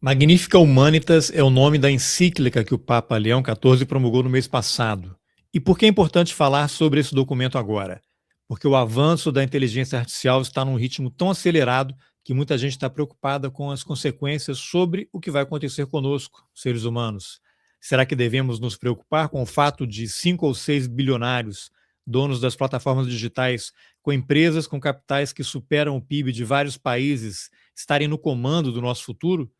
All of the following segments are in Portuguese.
Magnifica Humanitas é o nome da encíclica que o Papa Leão XIV promulgou no mês passado. E por que é importante falar sobre esse documento agora? Porque o avanço da inteligência artificial está num ritmo tão acelerado que muita gente está preocupada com as consequências sobre o que vai acontecer conosco, seres humanos. Será que devemos nos preocupar com o fato de 5 ou 6 bilionários, donos das plataformas digitais, com empresas com capitais que superam o PIB de vários países, estarem no comando do nosso futuro?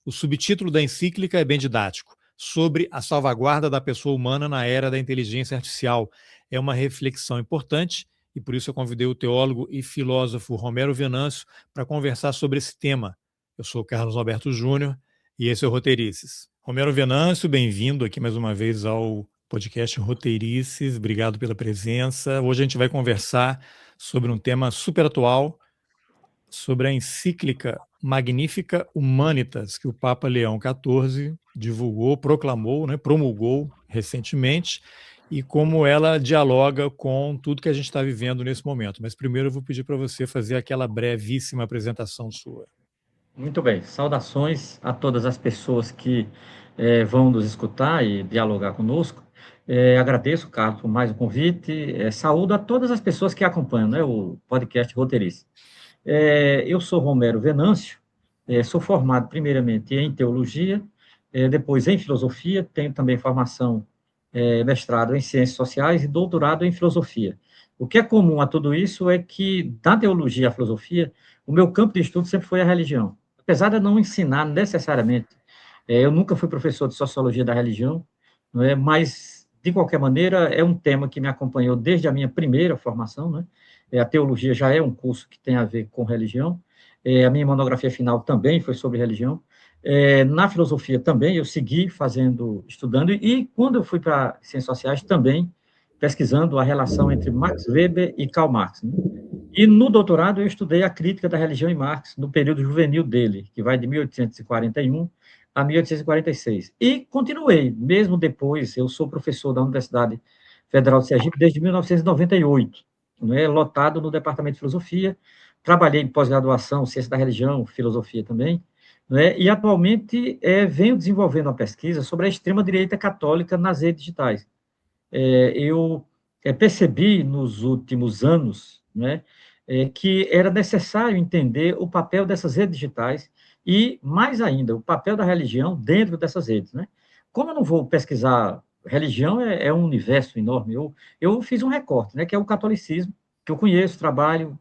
O subtítulo da encíclica é bem didático: sobre a salvaguarda da pessoa humana na era da inteligência artificial. É uma reflexão importante e por isso eu convidei o teólogo e filósofo Romero Venâncio para conversar sobre esse tema. Eu sou Carlos Alberto Júnior e esse é o Roteirices. Romero Venâncio, bem-vindo aqui mais uma vez ao podcast Roteirices. Obrigado pela presença. Hoje a gente vai conversar sobre um tema super atual, sobre a encíclica Magnifica Humanitas, que o Papa Leão XIV divulgou, proclamou, promulgou recentemente, e como ela dialoga com tudo que a gente está vivendo nesse momento. Mas primeiro eu vou pedir para você fazer aquela brevíssima apresentação sua. Muito bem, saudações a todas as pessoas que vão nos escutar e dialogar conosco. Agradeço, Carlos, por mais um convite. Saúdo a todas as pessoas que acompanham, né, o podcast Roteirista. Eu sou Romero Venâncio, sou formado primeiramente em teologia, depois em filosofia, tenho também formação, mestrado em ciências sociais e doutorado em filosofia. O que é comum a tudo isso é que, da teologia à filosofia, o meu campo de estudo sempre foi a religião. Apesar de eu não ensinar necessariamente, eu nunca fui professor de sociologia da religião, não é? Mas, de qualquer maneira, é um tema que me acompanhou desde a minha primeira formação, né? A teologia já é um curso que tem a ver com religião, a minha monografia final também foi sobre religião, na filosofia também eu segui fazendo, estudando, e quando eu fui para ciências sociais também pesquisando a relação entre Max Weber e Karl Marx, né? E no doutorado eu estudei a crítica da religião em Marx, no período juvenil dele, que vai de 1841 a 1846. E continuei, mesmo depois, eu sou professor da Universidade Federal de Sergipe desde 1998, né, lotado no Departamento de Filosofia, trabalhei em pós-graduação, Ciência da Religião, Filosofia também, né, e atualmente venho desenvolvendo uma pesquisa sobre a extrema-direita católica nas redes digitais. Eu percebi nos últimos anos, né, que era necessário entender o papel dessas redes digitais e, mais ainda, o papel da religião dentro dessas redes, né? Como eu não vou pesquisar religião, é um universo enorme. Eu fiz um recorte, né, que é o catolicismo, que eu conheço, trabalho,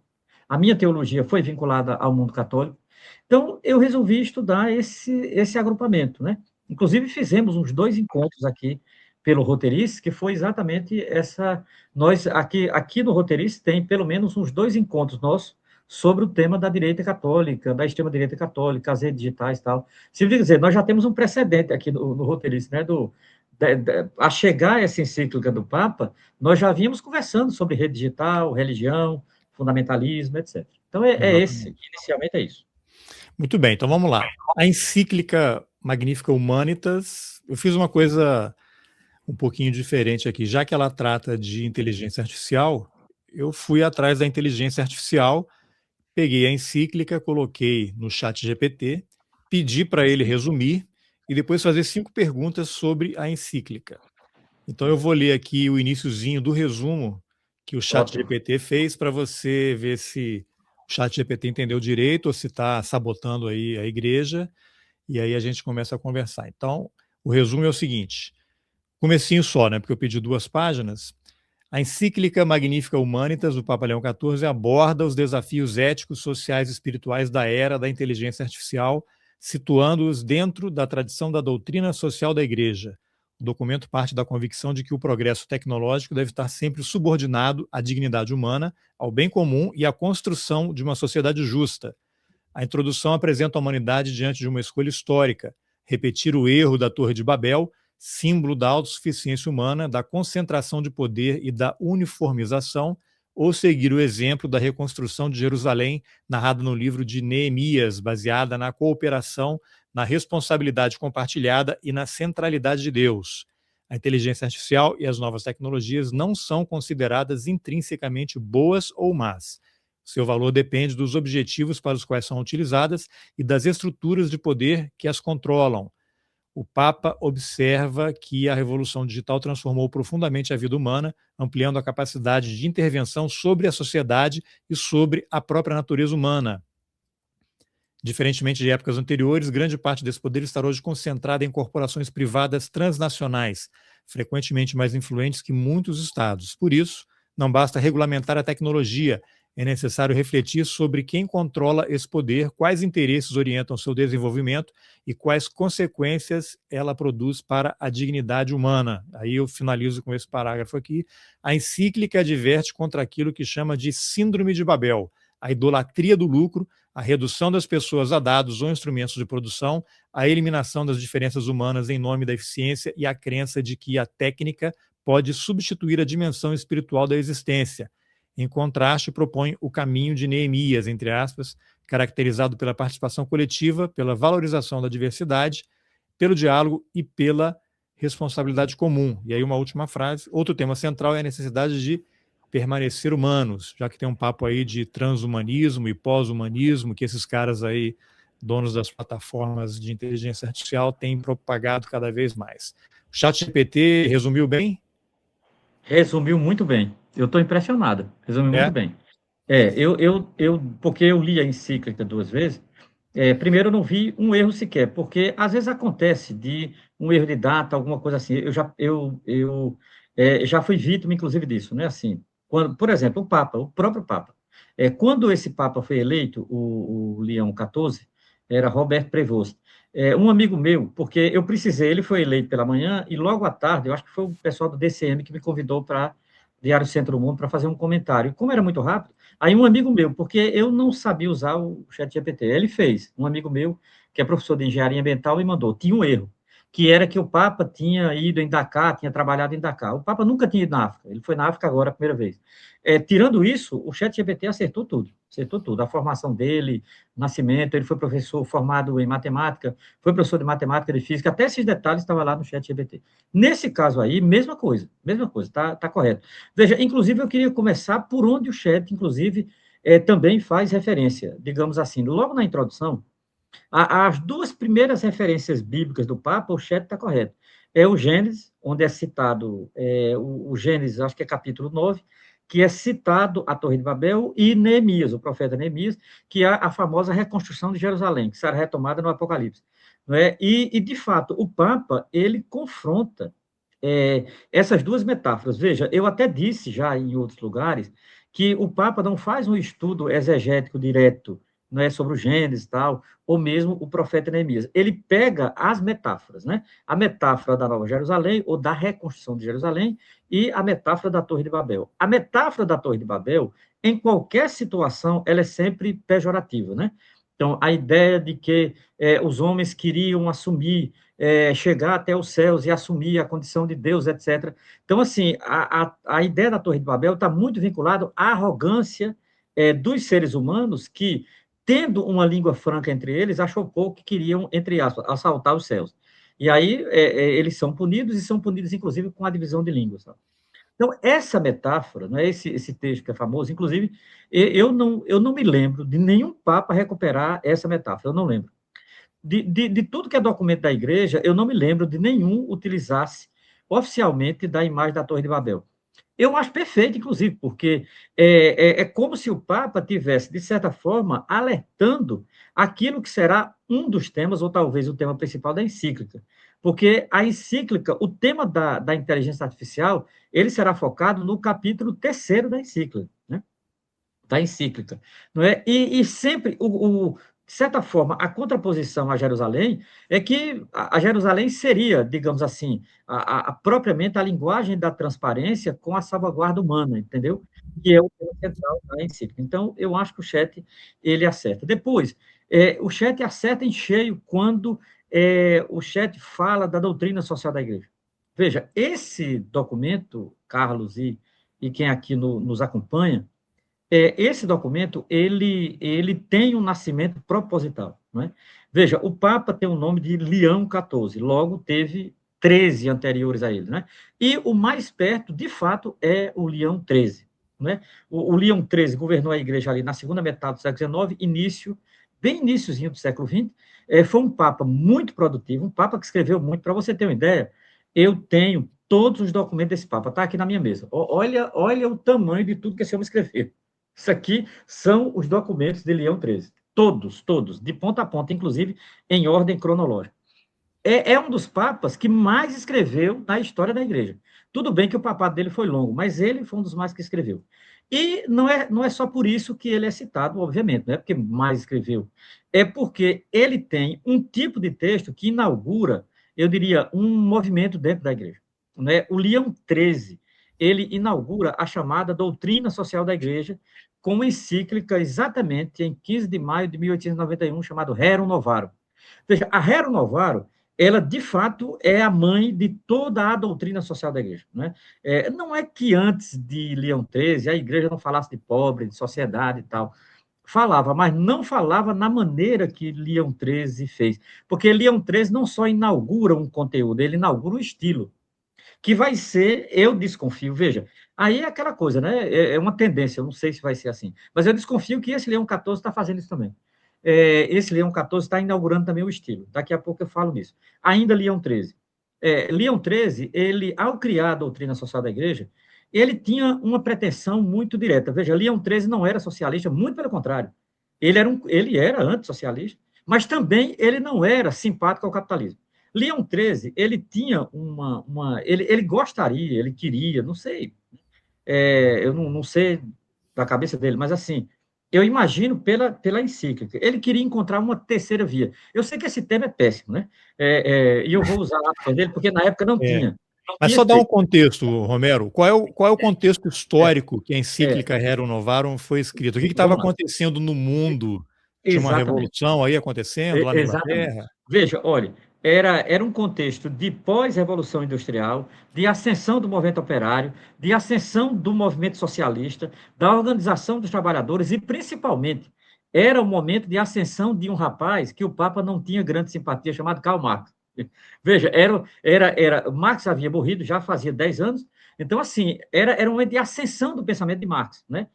a minha teologia foi vinculada ao mundo católico. Então, eu resolvi estudar esse agrupamento, né? Inclusive, fizemos uns 2 encontros aqui pelo Roteirices, que foi exatamente essa. Nós, aqui no Roteirices, tem pelo menos uns 2 encontros nossos sobre o tema da direita católica, da extrema-direita católica, as redes digitais e tal. Se dizer, nós já temos um precedente aqui no Roteirices, né? A chegar a essa encíclica do Papa, nós já vínhamos conversando sobre rede digital, religião, fundamentalismo, etc. Então, Exatamente. inicialmente é isso. Muito bem, então vamos lá. A encíclica Magnifica Humanitas, eu fiz uma coisa um pouquinho diferente aqui. Já que ela trata de inteligência artificial, eu fui atrás da inteligência artificial, peguei a encíclica, coloquei no chat GPT, pedi para ele resumir e depois fazer 5 perguntas sobre a encíclica. Então eu vou ler aqui o iniciozinho do resumo que o chat Ótimo. GPT fez para você ver se o chat GPT entendeu direito ou se está sabotando aí a igreja, e aí a gente começa a conversar. Então, o resumo é o seguinte: comecinho só, né? Porque eu pedi 2 páginas. A encíclica Magnifica Humanitas, do Papa Leão XIV, aborda os desafios éticos, sociais e espirituais da era da inteligência artificial, situando-os dentro da tradição da doutrina social da Igreja. O documento parte da convicção de que o progresso tecnológico deve estar sempre subordinado à dignidade humana, ao bem comum e à construção de uma sociedade justa. A introdução apresenta a humanidade diante de uma escolha histórica: repetir o erro da Torre de Babel, símbolo da autossuficiência humana, da concentração de poder e da uniformização, ou seguir o exemplo da reconstrução de Jerusalém, narrado no livro de Neemias, baseada na cooperação, na responsabilidade compartilhada e na centralidade de Deus. A inteligência artificial e as novas tecnologias não são consideradas intrinsecamente boas ou más. Seu valor depende dos objetivos para os quais são utilizadas e das estruturas de poder que as controlam. O Papa observa que a revolução digital transformou profundamente a vida humana, ampliando a capacidade de intervenção sobre a sociedade e sobre a própria natureza humana. Diferentemente de épocas anteriores, grande parte desse poder está hoje concentrada em corporações privadas transnacionais, frequentemente mais influentes que muitos estados. Por isso, não basta regulamentar a tecnologia, é necessário refletir sobre quem controla esse poder, quais interesses orientam seu desenvolvimento e quais consequências ela produz para a dignidade humana. Aí eu finalizo com esse parágrafo aqui. A encíclica adverte contra aquilo que chama de síndrome de Babel, a idolatria do lucro, a redução das pessoas a dados ou instrumentos de produção, a eliminação das diferenças humanas em nome da eficiência e a crença de que a técnica pode substituir a dimensão espiritual da existência. Em contraste, propõe o caminho de Neemias, entre aspas, caracterizado pela participação coletiva, pela valorização da diversidade, pelo diálogo e pela responsabilidade comum. E aí uma última frase, outro tema central é a necessidade de permanecer humanos, já que tem um papo aí de transhumanismo e pós-humanismo, que esses caras aí, donos das plataformas de inteligência artificial, têm propagado cada vez mais. O ChatGPT resumiu bem? Resumiu muito bem. Eu estou impressionado. Resumiu muito É? bem. Porque eu li a encíclica 2 vezes. Primeiro, eu não vi um erro sequer, porque às vezes acontece de um erro de data, alguma coisa assim. Já fui vítima, inclusive, disso, né? Assim, quando, por exemplo, o próprio Papa. Quando esse Papa foi eleito, o Leão XIV, era Robert Prevost. Um amigo meu, porque eu precisei, ele foi eleito pela manhã e logo à tarde, eu acho que foi o pessoal do DCM que me convidou para Diário Centro do Mundo para fazer um comentário. Como era muito rápido, aí um amigo meu, porque eu não sabia usar o ChatGPT, ele fez. Um amigo meu, que é professor de engenharia ambiental, me mandou. Tinha um erro, que era que o Papa tinha ido em Dakar, tinha trabalhado em Dakar. O Papa nunca tinha ido na África, ele foi na África agora a primeira vez. Tirando isso, o ChatGPT acertou tudo, acertou tudo. A formação dele, nascimento, ele foi professor formado em matemática, foi professor de matemática, de física, até esses detalhes estavam lá no ChatGPT. Nesse caso aí, mesma coisa, tá correto. Veja, inclusive eu queria começar por onde o chat, inclusive, também faz referência, digamos assim, logo na introdução, as duas primeiras referências bíblicas do Papa, o chat está correto. É o Gênesis, onde é citado o Gênesis, acho que é capítulo 9, que é citado a Torre de Babel, e Neemias, o profeta Neemias, que é a famosa reconstrução de Jerusalém, que será retomada no Apocalipse. Não é? De fato, o Papa, ele confronta essas duas metáforas. Veja, eu até disse já em outros lugares que o Papa não faz um estudo exegético direto, não é, sobre o Gênesis e tal, ou mesmo o profeta Neemias. Ele pega as metáforas, né? A metáfora da Nova Jerusalém, ou da reconstrução de Jerusalém, e a metáfora da Torre de Babel. A metáfora da Torre de Babel, em qualquer situação, ela é sempre pejorativa, né? Então, a ideia de que os homens queriam assumir, chegar até os céus e assumir a condição de Deus, etc. Então, assim, a ideia da Torre de Babel está muito vinculada à arrogância dos seres humanos que, tendo uma língua franca entre eles, achou pouco que queriam, entre aspas, assaltar os céus. E aí eles são punidos, e são punidos, inclusive, com a divisão de línguas. Sabe? Então, essa metáfora, né, esse texto que é famoso, inclusive, eu não me lembro de nenhum Papa recuperar essa metáfora, eu não lembro. De tudo que é documento da igreja, eu não me lembro de nenhum utilizasse oficialmente da imagem da Torre de Babel. Eu acho perfeito, inclusive, porque é como se o Papa tivesse, de certa forma, alertando aquilo que será um dos temas, ou talvez o tema principal da encíclica. Porque a encíclica, o tema da inteligência artificial, ele será focado no capítulo 3º da encíclica, né? Da encíclica, não é? E sempre, de certa forma, a contraposição a Jerusalém é que a Jerusalém seria, digamos assim, propriamente a linguagem da transparência com a salvaguarda humana, entendeu? Que é o tema central da encíclica. Então, eu acho que o chat, ele acerta. Depois, o chat acerta em cheio quando o chat fala da doutrina social da igreja. Veja, esse documento, Carlos e quem aqui nos acompanha, esse documento, ele tem um nascimento proposital, não é? Veja, o Papa tem o nome de Leão XIV, logo teve 13 anteriores a ele, né? E o mais perto, de fato, é o Leão XIII. né? O Leão XIII governou a igreja ali na segunda metade do século XIX, bem iníciozinho do século XX, foi um papa muito produtivo, um papa que escreveu muito. Para você ter uma ideia, eu tenho todos os documentos desse papa, está aqui na minha mesa. Olha o tamanho de tudo que esse homem escreveu. Isso aqui são os documentos de Leão XIII. Todos, de ponta a ponta, inclusive em ordem cronológica. É um dos papas que mais escreveu na história da igreja. Tudo bem que o papado dele foi longo, mas ele foi um dos mais que escreveu. E não é só por isso que ele é citado, obviamente, não é porque mais escreveu, é porque ele tem um tipo de texto que inaugura, eu diria, um movimento dentro da igreja. Né? O Leão XIII, ele inaugura a chamada doutrina social da igreja, com uma encíclica exatamente em 15 de maio de 1891, chamado Rerum Novarum. Veja, a Rerum Novarum, ela, de fato, é a mãe de toda a doutrina social da igreja. Né? Não é que antes de Leão XIII a igreja não falasse de pobre, de sociedade e tal. Falava, mas não falava na maneira que Leão XIII fez. Porque Leão XIII não só inaugura um conteúdo, ele inaugura um estilo, que vai ser, eu desconfio, veja, aí é aquela coisa, né? É uma tendência, eu não sei se vai ser assim, mas eu desconfio que esse Leão XIV está fazendo isso também. Esse Leão XIV está inaugurando também o estilo. Daqui a pouco eu falo nisso. Ainda Leão XIII. Leão XIII, ele, ao criar a doutrina social da igreja, ele tinha uma pretensão muito direta. Veja, Leão XIII não era socialista, muito pelo contrário. Ele era antissocialista, mas também ele não era simpático ao capitalismo. Leão XIII, ele tinha ele gostaria, ele queria, não sei, eu não sei da cabeça dele, mas assim, eu imagino pela encíclica, ele queria encontrar uma terceira via. Eu sei que esse tema é péssimo, né? E eu vou usar a dele, porque na época não É. tinha. Não Mas tinha só esse dar um texto. contexto, Romero. Qual é o contexto É, histórico que a é, encíclica Rerum Novarum foi escrita? O que estava vamos lá. acontecendo no mundo? Tinha uma Exatamente. revolução aí acontecendo lá na Exatamente. Inglaterra? Veja, olha, era um contexto de pós-revolução industrial, de ascensão do movimento operário, de ascensão do movimento socialista, da organização dos trabalhadores e, principalmente, era o momento de ascensão de um rapaz que o Papa não tinha grande simpatia, chamado Karl Marx. Veja, Marx havia morrido já fazia 10 anos, então, assim, era um momento de ascensão do pensamento de Marx, né?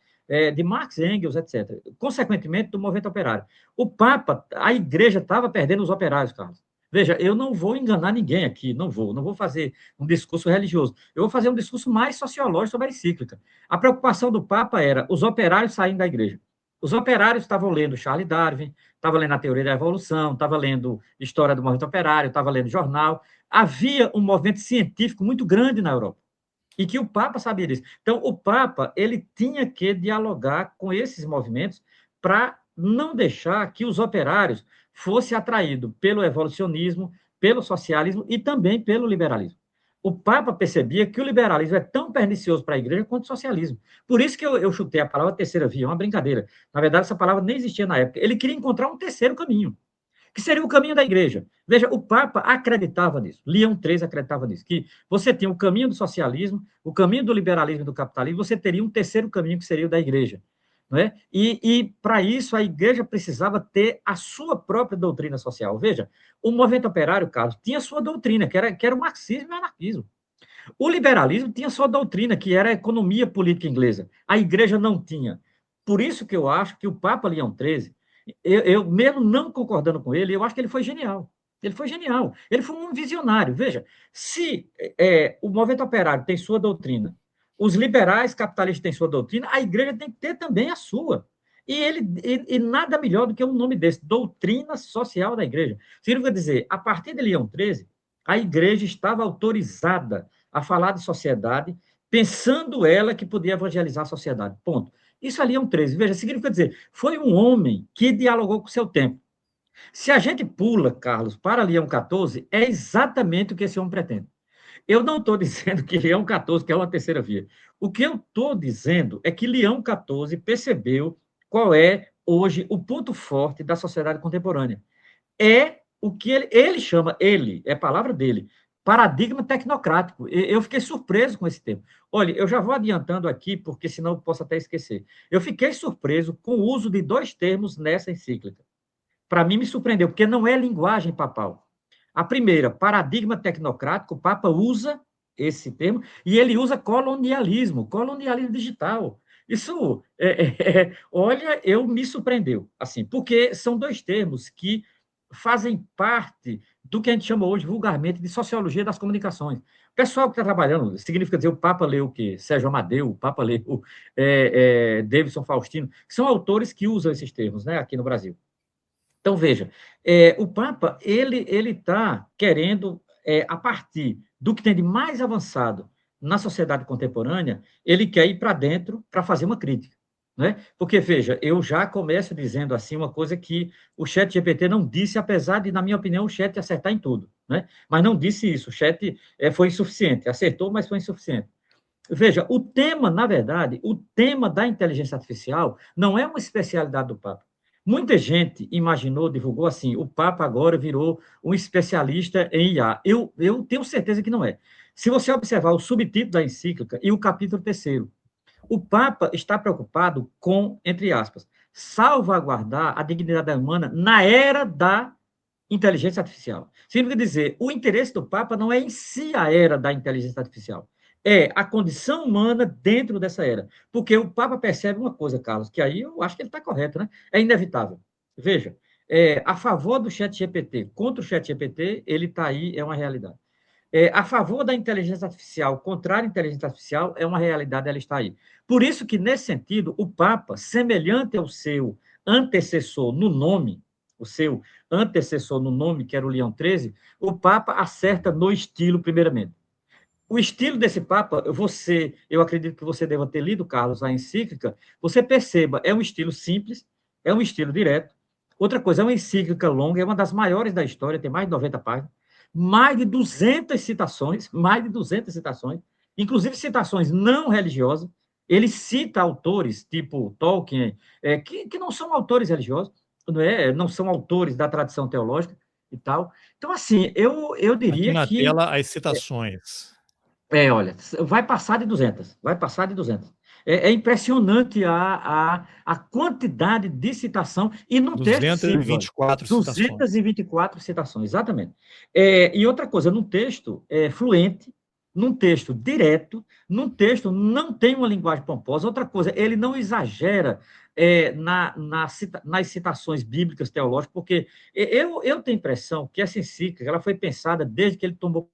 De Marx, Engels, etc. Consequentemente, do movimento operário. O Papa, a igreja estava perdendo os operários, Carlos. Veja, eu não vou enganar ninguém aqui, não vou fazer um discurso religioso. Eu vou fazer um discurso mais sociológico sobre a encíclica. A preocupação do Papa era os operários saindo da igreja. Os operários estavam lendo Charles Darwin, estavam lendo a teoria da evolução, estavam lendo história do movimento operário, estavam lendo jornal. Havia um movimento científico muito grande na Europa e que o Papa sabia disso. Então, o Papa ele tinha que dialogar com esses movimentos para não deixar que os operários fossem atraídos pelo evolucionismo, pelo socialismo e também pelo liberalismo. O Papa percebia que o liberalismo é tão pernicioso para a igreja quanto o socialismo. Por isso que eu chutei a palavra terceira via, é uma brincadeira. Na verdade, essa palavra nem existia na época. Ele queria encontrar um terceiro caminho, que seria o caminho da igreja. Veja, o Papa acreditava nisso, Leão XIII acreditava nisso, que você tinha o caminho do socialismo, o caminho do liberalismo e do capitalismo, você teria um terceiro caminho que seria o da igreja. Não é? E para isso, a igreja precisava ter a sua própria doutrina social. Veja, o movimento operário, Carlos, tinha sua doutrina, que era o marxismo e o anarquismo. O liberalismo tinha sua doutrina, que era a economia política inglesa. A igreja não tinha. Por isso que eu acho que o Papa Leão XIII, eu mesmo não concordando com ele, eu acho que ele foi genial. Ele foi genial. Ele foi um visionário. Veja, se o movimento operário tem sua doutrina, os liberais capitalistas têm sua doutrina, a igreja tem que ter também a sua. E nada melhor do que um nome desse, doutrina social da igreja. Significa dizer, a partir de Leão XIII, a igreja estava autorizada a falar de sociedade, pensando ela que podia evangelizar a sociedade. Ponto. Isso ali é um 13. Veja, significa dizer, foi um homem que dialogou com o seu tempo. Se a gente pula, Carlos, para Leão XIV, é exatamente o que esse homem pretende. Eu não estou dizendo que Leão XIV que é uma terceira via. O que eu estou dizendo é que Leão XIV percebeu qual é, hoje, o ponto forte da sociedade contemporânea. É o que ele chama, é a palavra dele, paradigma tecnocrático. Eu fiquei surpreso com esse termo. Olha, eu já vou adiantando aqui, porque senão eu posso até esquecer. Eu fiquei surpreso com o uso de dois termos nessa encíclica. Para mim, me surpreendeu, porque não é linguagem papal. A primeira, paradigma tecnocrático, o Papa usa esse termo, e ele usa colonialismo digital. Isso, olha, eu me surpreendeu, assim, porque são dois termos que fazem parte do que a gente chama hoje vulgarmente de sociologia das comunicações. O pessoal que está trabalhando, significa dizer, o Papa leu o quê? Sérgio Amadeu, o Papa leu Davidson Faustino, que são autores que usam esses termos, né, aqui no Brasil. Então, veja, o Papa, ele está querendo, a partir do que tem de mais avançado na sociedade contemporânea, ele quer ir para dentro para fazer uma crítica. Né? Porque, veja, eu já começo dizendo assim uma coisa que o chat GPT não disse, apesar de, na minha opinião, o chat acertar em tudo. Né? Mas não disse isso, o chat foi insuficiente, acertou, mas foi insuficiente. Veja, o tema, na verdade, o tema da inteligência artificial não é uma especialidade do Papa. Muita gente imaginou, divulgou assim, o Papa agora virou um especialista em IA. Eu tenho certeza que não é. Se você observar o subtítulo da encíclica e o capítulo terceiro, o Papa está preocupado com, entre aspas, salvaguardar a dignidade humana na era da inteligência artificial. Significa dizer, o interesse do Papa não é em si a era da inteligência artificial, é a condição humana dentro dessa era. Porque o Papa percebe uma coisa, Carlos, que aí eu acho que ele está correto, né? É inevitável. Veja, a favor do chat GPT, contra o chat GPT, ele está aí, é uma realidade. A favor da inteligência artificial, contrário à inteligência artificial, é uma realidade, ela está aí. Por isso que, nesse sentido, o Papa, semelhante ao seu antecessor no nome, o seu antecessor no nome, que era o Leão XIII, o Papa acerta no estilo, primeiramente. O estilo desse Papa, eu acredito que você deva ter lido, Carlos, a encíclica, você perceba, é um estilo simples, é um estilo direto. Outra coisa, é uma encíclica longa, é uma das maiores da história, tem mais de 90 páginas, mais de 200 citações, mais de 200 citações, inclusive citações não religiosas. Ele cita autores, tipo Tolkien, que não são autores religiosos, não são autores da tradição teológica e tal. Então, assim, eu Aqui diria na que tela as citações. olha, vai passar de 200, vai passar de 200. É impressionante a quantidade de citação, e num texto simples, olha, 224 citações. 224 citações, exatamente. E outra coisa, num texto fluente, num texto direto, num texto não tem uma linguagem pomposa. Outra coisa, ele não exagera nas citações bíblicas, teológicas, porque eu tenho a impressão que essa encíclica ela foi pensada desde que ele tomou.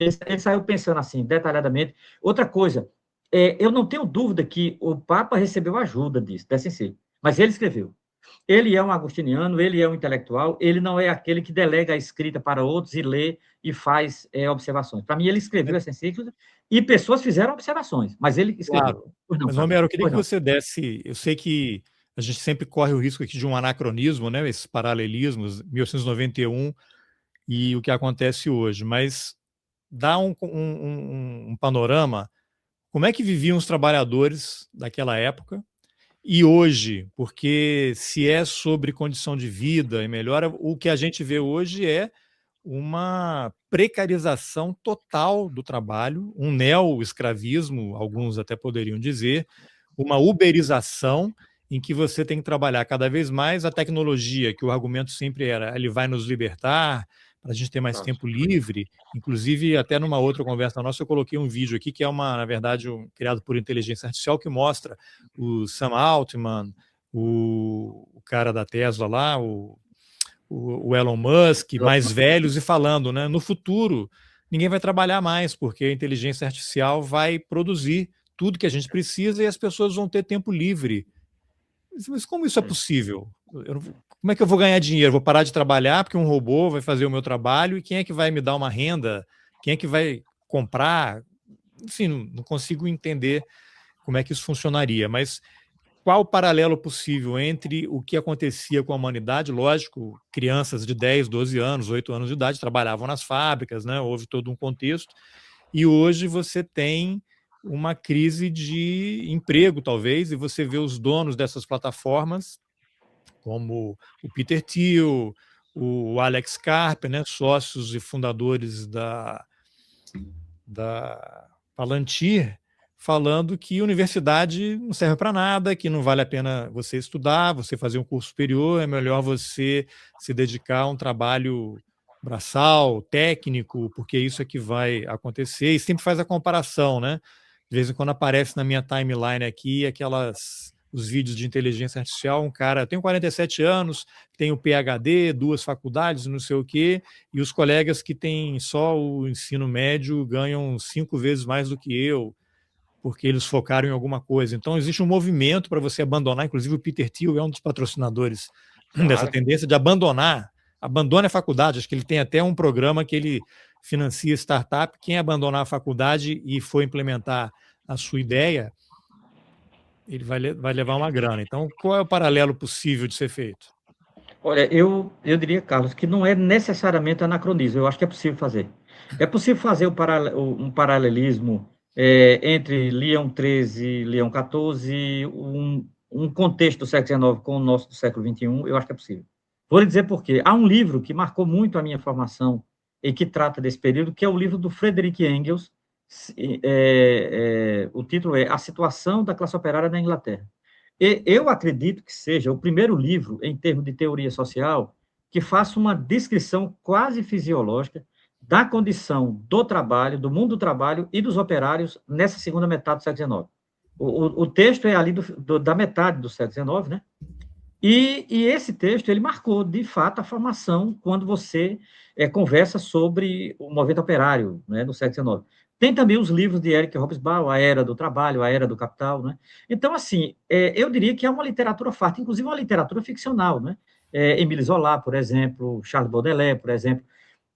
Ele saiu pensando assim, detalhadamente. Outra coisa, eu não tenho dúvida que o Papa recebeu ajuda dessa encíclica, mas ele escreveu. Ele é um agostiniano, ele é um intelectual, ele não é aquele que delega a escrita para outros e lê e faz observações. Para mim, ele escreveu essa encíclica e pessoas fizeram observações, mas ele escreveu. Claro. Pois não, Mas, Carlos? Romero, eu queria Pois que não. você desse. Eu sei que a gente sempre corre o risco aqui de um anacronismo, né? Esses paralelismos, 1891 e o que acontece hoje, mas dá um panorama. Como é que viviam os trabalhadores daquela época e hoje? Porque se é sobre condição de vida e melhora, o que a gente vê hoje é uma precarização total do trabalho, um neo-escravismo, alguns até poderiam dizer, uma uberização em que você tem que trabalhar cada vez mais a tecnologia, que o argumento sempre era, ele vai nos libertar, para a gente ter mais tempo livre. Inclusive, até numa outra conversa nossa, eu coloquei um vídeo aqui que é na verdade, criado por inteligência artificial, que mostra o Sam Altman, o cara da Tesla lá, o Elon Musk, mais velhos, e falando, né? No futuro, ninguém vai trabalhar mais, porque a inteligência artificial vai produzir tudo que a gente precisa e as pessoas vão ter tempo livre. Mas como isso é possível? Como é que eu vou ganhar dinheiro? Vou parar de trabalhar porque um robô vai fazer o meu trabalho e quem é que vai me dar uma renda? Quem é que vai comprar? Enfim, não consigo entender como é que isso funcionaria, mas qual o paralelo possível entre o que acontecia com a humanidade? Lógico, crianças de 10, 12 anos, 8 anos de idade trabalhavam nas fábricas, né? Houve todo um contexto, e hoje você tem uma crise de emprego, talvez, e você vê os donos dessas plataformas, como o Peter Thiel, o Alex Karp, né? Sócios e fundadores da Palantir, falando que universidade não serve para nada, que não vale a pena você estudar, você fazer um curso superior, é melhor você se dedicar a um trabalho braçal, técnico, porque isso é que vai acontecer, e sempre faz a comparação, né? De vez em quando aparece na minha timeline aqui os vídeos de inteligência artificial, um cara, eu tenho 47 anos, tenho PhD, 2 faculdades, não sei o quê, e os colegas que têm só o ensino médio ganham 5 vezes mais do que eu, porque eles focaram em alguma coisa. Então, existe um movimento para você abandonar, inclusive o Peter Thiel é um dos patrocinadores dessa Claro. tendência de abandonar. Abandone a faculdade, acho que ele tem até um programa que ele financia startup. Quem abandonar a faculdade e for implementar a sua ideia, ele vai levar uma grana. Então, qual é o paralelo possível de ser feito? Olha, eu diria, Carlos, que não é necessariamente anacronismo, eu acho que é possível fazer. É possível fazer um paralelismo entre Leão XIII e Leão XIV, um contexto do século XIX com o nosso do século XXI, eu acho que é possível. Vou lhe dizer por quê. Há um livro que marcou muito a minha formação e que trata desse período, que é o livro do Friedrich Engels, o título é A Situação da Classe Operária na Inglaterra. Eu acredito que seja o primeiro livro, em termos de teoria social, que faça uma descrição quase fisiológica da condição do trabalho, do mundo do trabalho e dos operários nessa segunda metade do século XIX. O texto é ali da metade do século XIX, né? E esse texto, ele marcou, de fato, a formação quando você conversa sobre o movimento operário, né, no século XIX. Tem também os livros de Eric Hobsbawm, A Era do Trabalho, A Era do Capital, né? Então, assim, eu diria que é uma literatura farta, inclusive uma literatura ficcional, né? Émile Zola, por exemplo, Charles Baudelaire, por exemplo.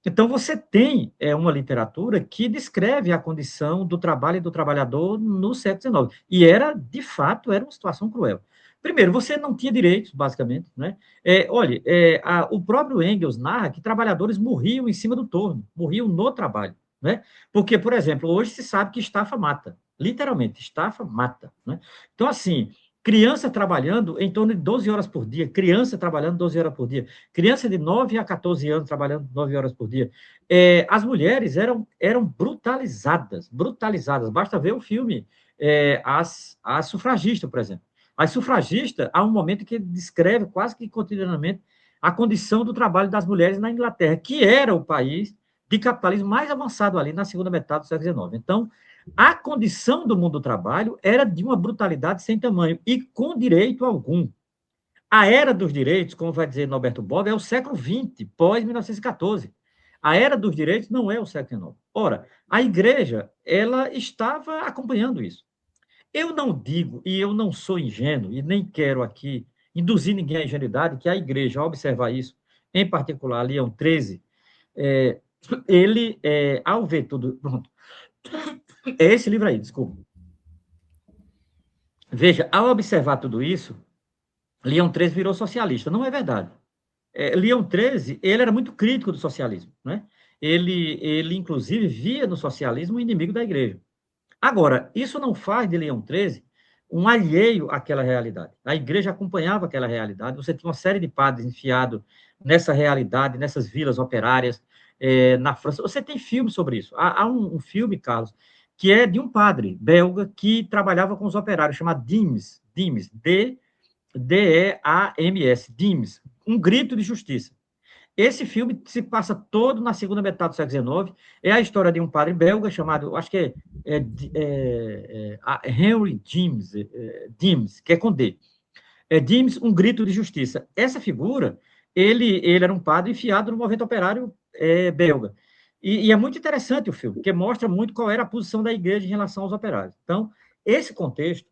Então, você tem uma literatura que descreve a condição do trabalho e do trabalhador no século XIX. E era, de fato, era uma situação cruel. Primeiro, você não tinha direitos, basicamente, né? Olha, o próprio Engels narra que trabalhadores morriam em cima do torno, morriam no trabalho, né? Porque, por exemplo, hoje se sabe que estafa mata, literalmente, estafa mata, né? Então, assim, criança trabalhando em torno de 12 horas por dia, criança trabalhando 12 horas por dia, criança de 9 a 14 anos trabalhando 9 horas por dia. As mulheres eram brutalizadas, brutalizadas. Basta ver o filme As Sufragistas, por exemplo. As sufragistas, há um momento que descreve quase que cotidianamente a condição do trabalho das mulheres na Inglaterra, que era o país de capitalismo mais avançado ali na segunda metade do século XIX. Então, a condição do mundo do trabalho era de uma brutalidade sem tamanho e com direito algum. A era dos direitos, como vai dizer Norberto Bobbio, é o século XX, pós-1914. A era dos direitos não é o século XIX. Ora, a igreja, ela estava acompanhando isso. Eu não digo, e eu não sou ingênuo, e nem quero aqui induzir ninguém à ingenuidade, que a igreja, ao observar isso, em particular, Leão XIII, ele, ao ver tudo. Pronto. É esse livro aí, desculpa. Veja, ao observar tudo isso, Leão XIII virou socialista. Não é verdade. Leão XIII, ele era muito crítico do socialismo, né? Ele, inclusive, via no socialismo o inimigo da igreja. Agora, isso não faz de Leão XIII um alheio àquela realidade. A igreja acompanhava aquela realidade, você tinha uma série de padres enfiados nessa realidade, nessas vilas operárias, na França. Você tem filmes sobre isso. Há um filme, Carlos, que é de um padre belga que trabalhava com os operários, chamado Dimes, D-E-A-M-S, Dimes, Um Grito de Justiça. Esse filme se passa todo na segunda metade do século XIX. É a história de um padre belga chamado, acho que Henry Dimes, que é com D. Dimes, Um Grito de Justiça. Essa figura, ele era um padre enfiado no movimento operário belga. E é muito interessante o filme, porque mostra muito qual era a posição da igreja em relação aos operários. Então, esse contexto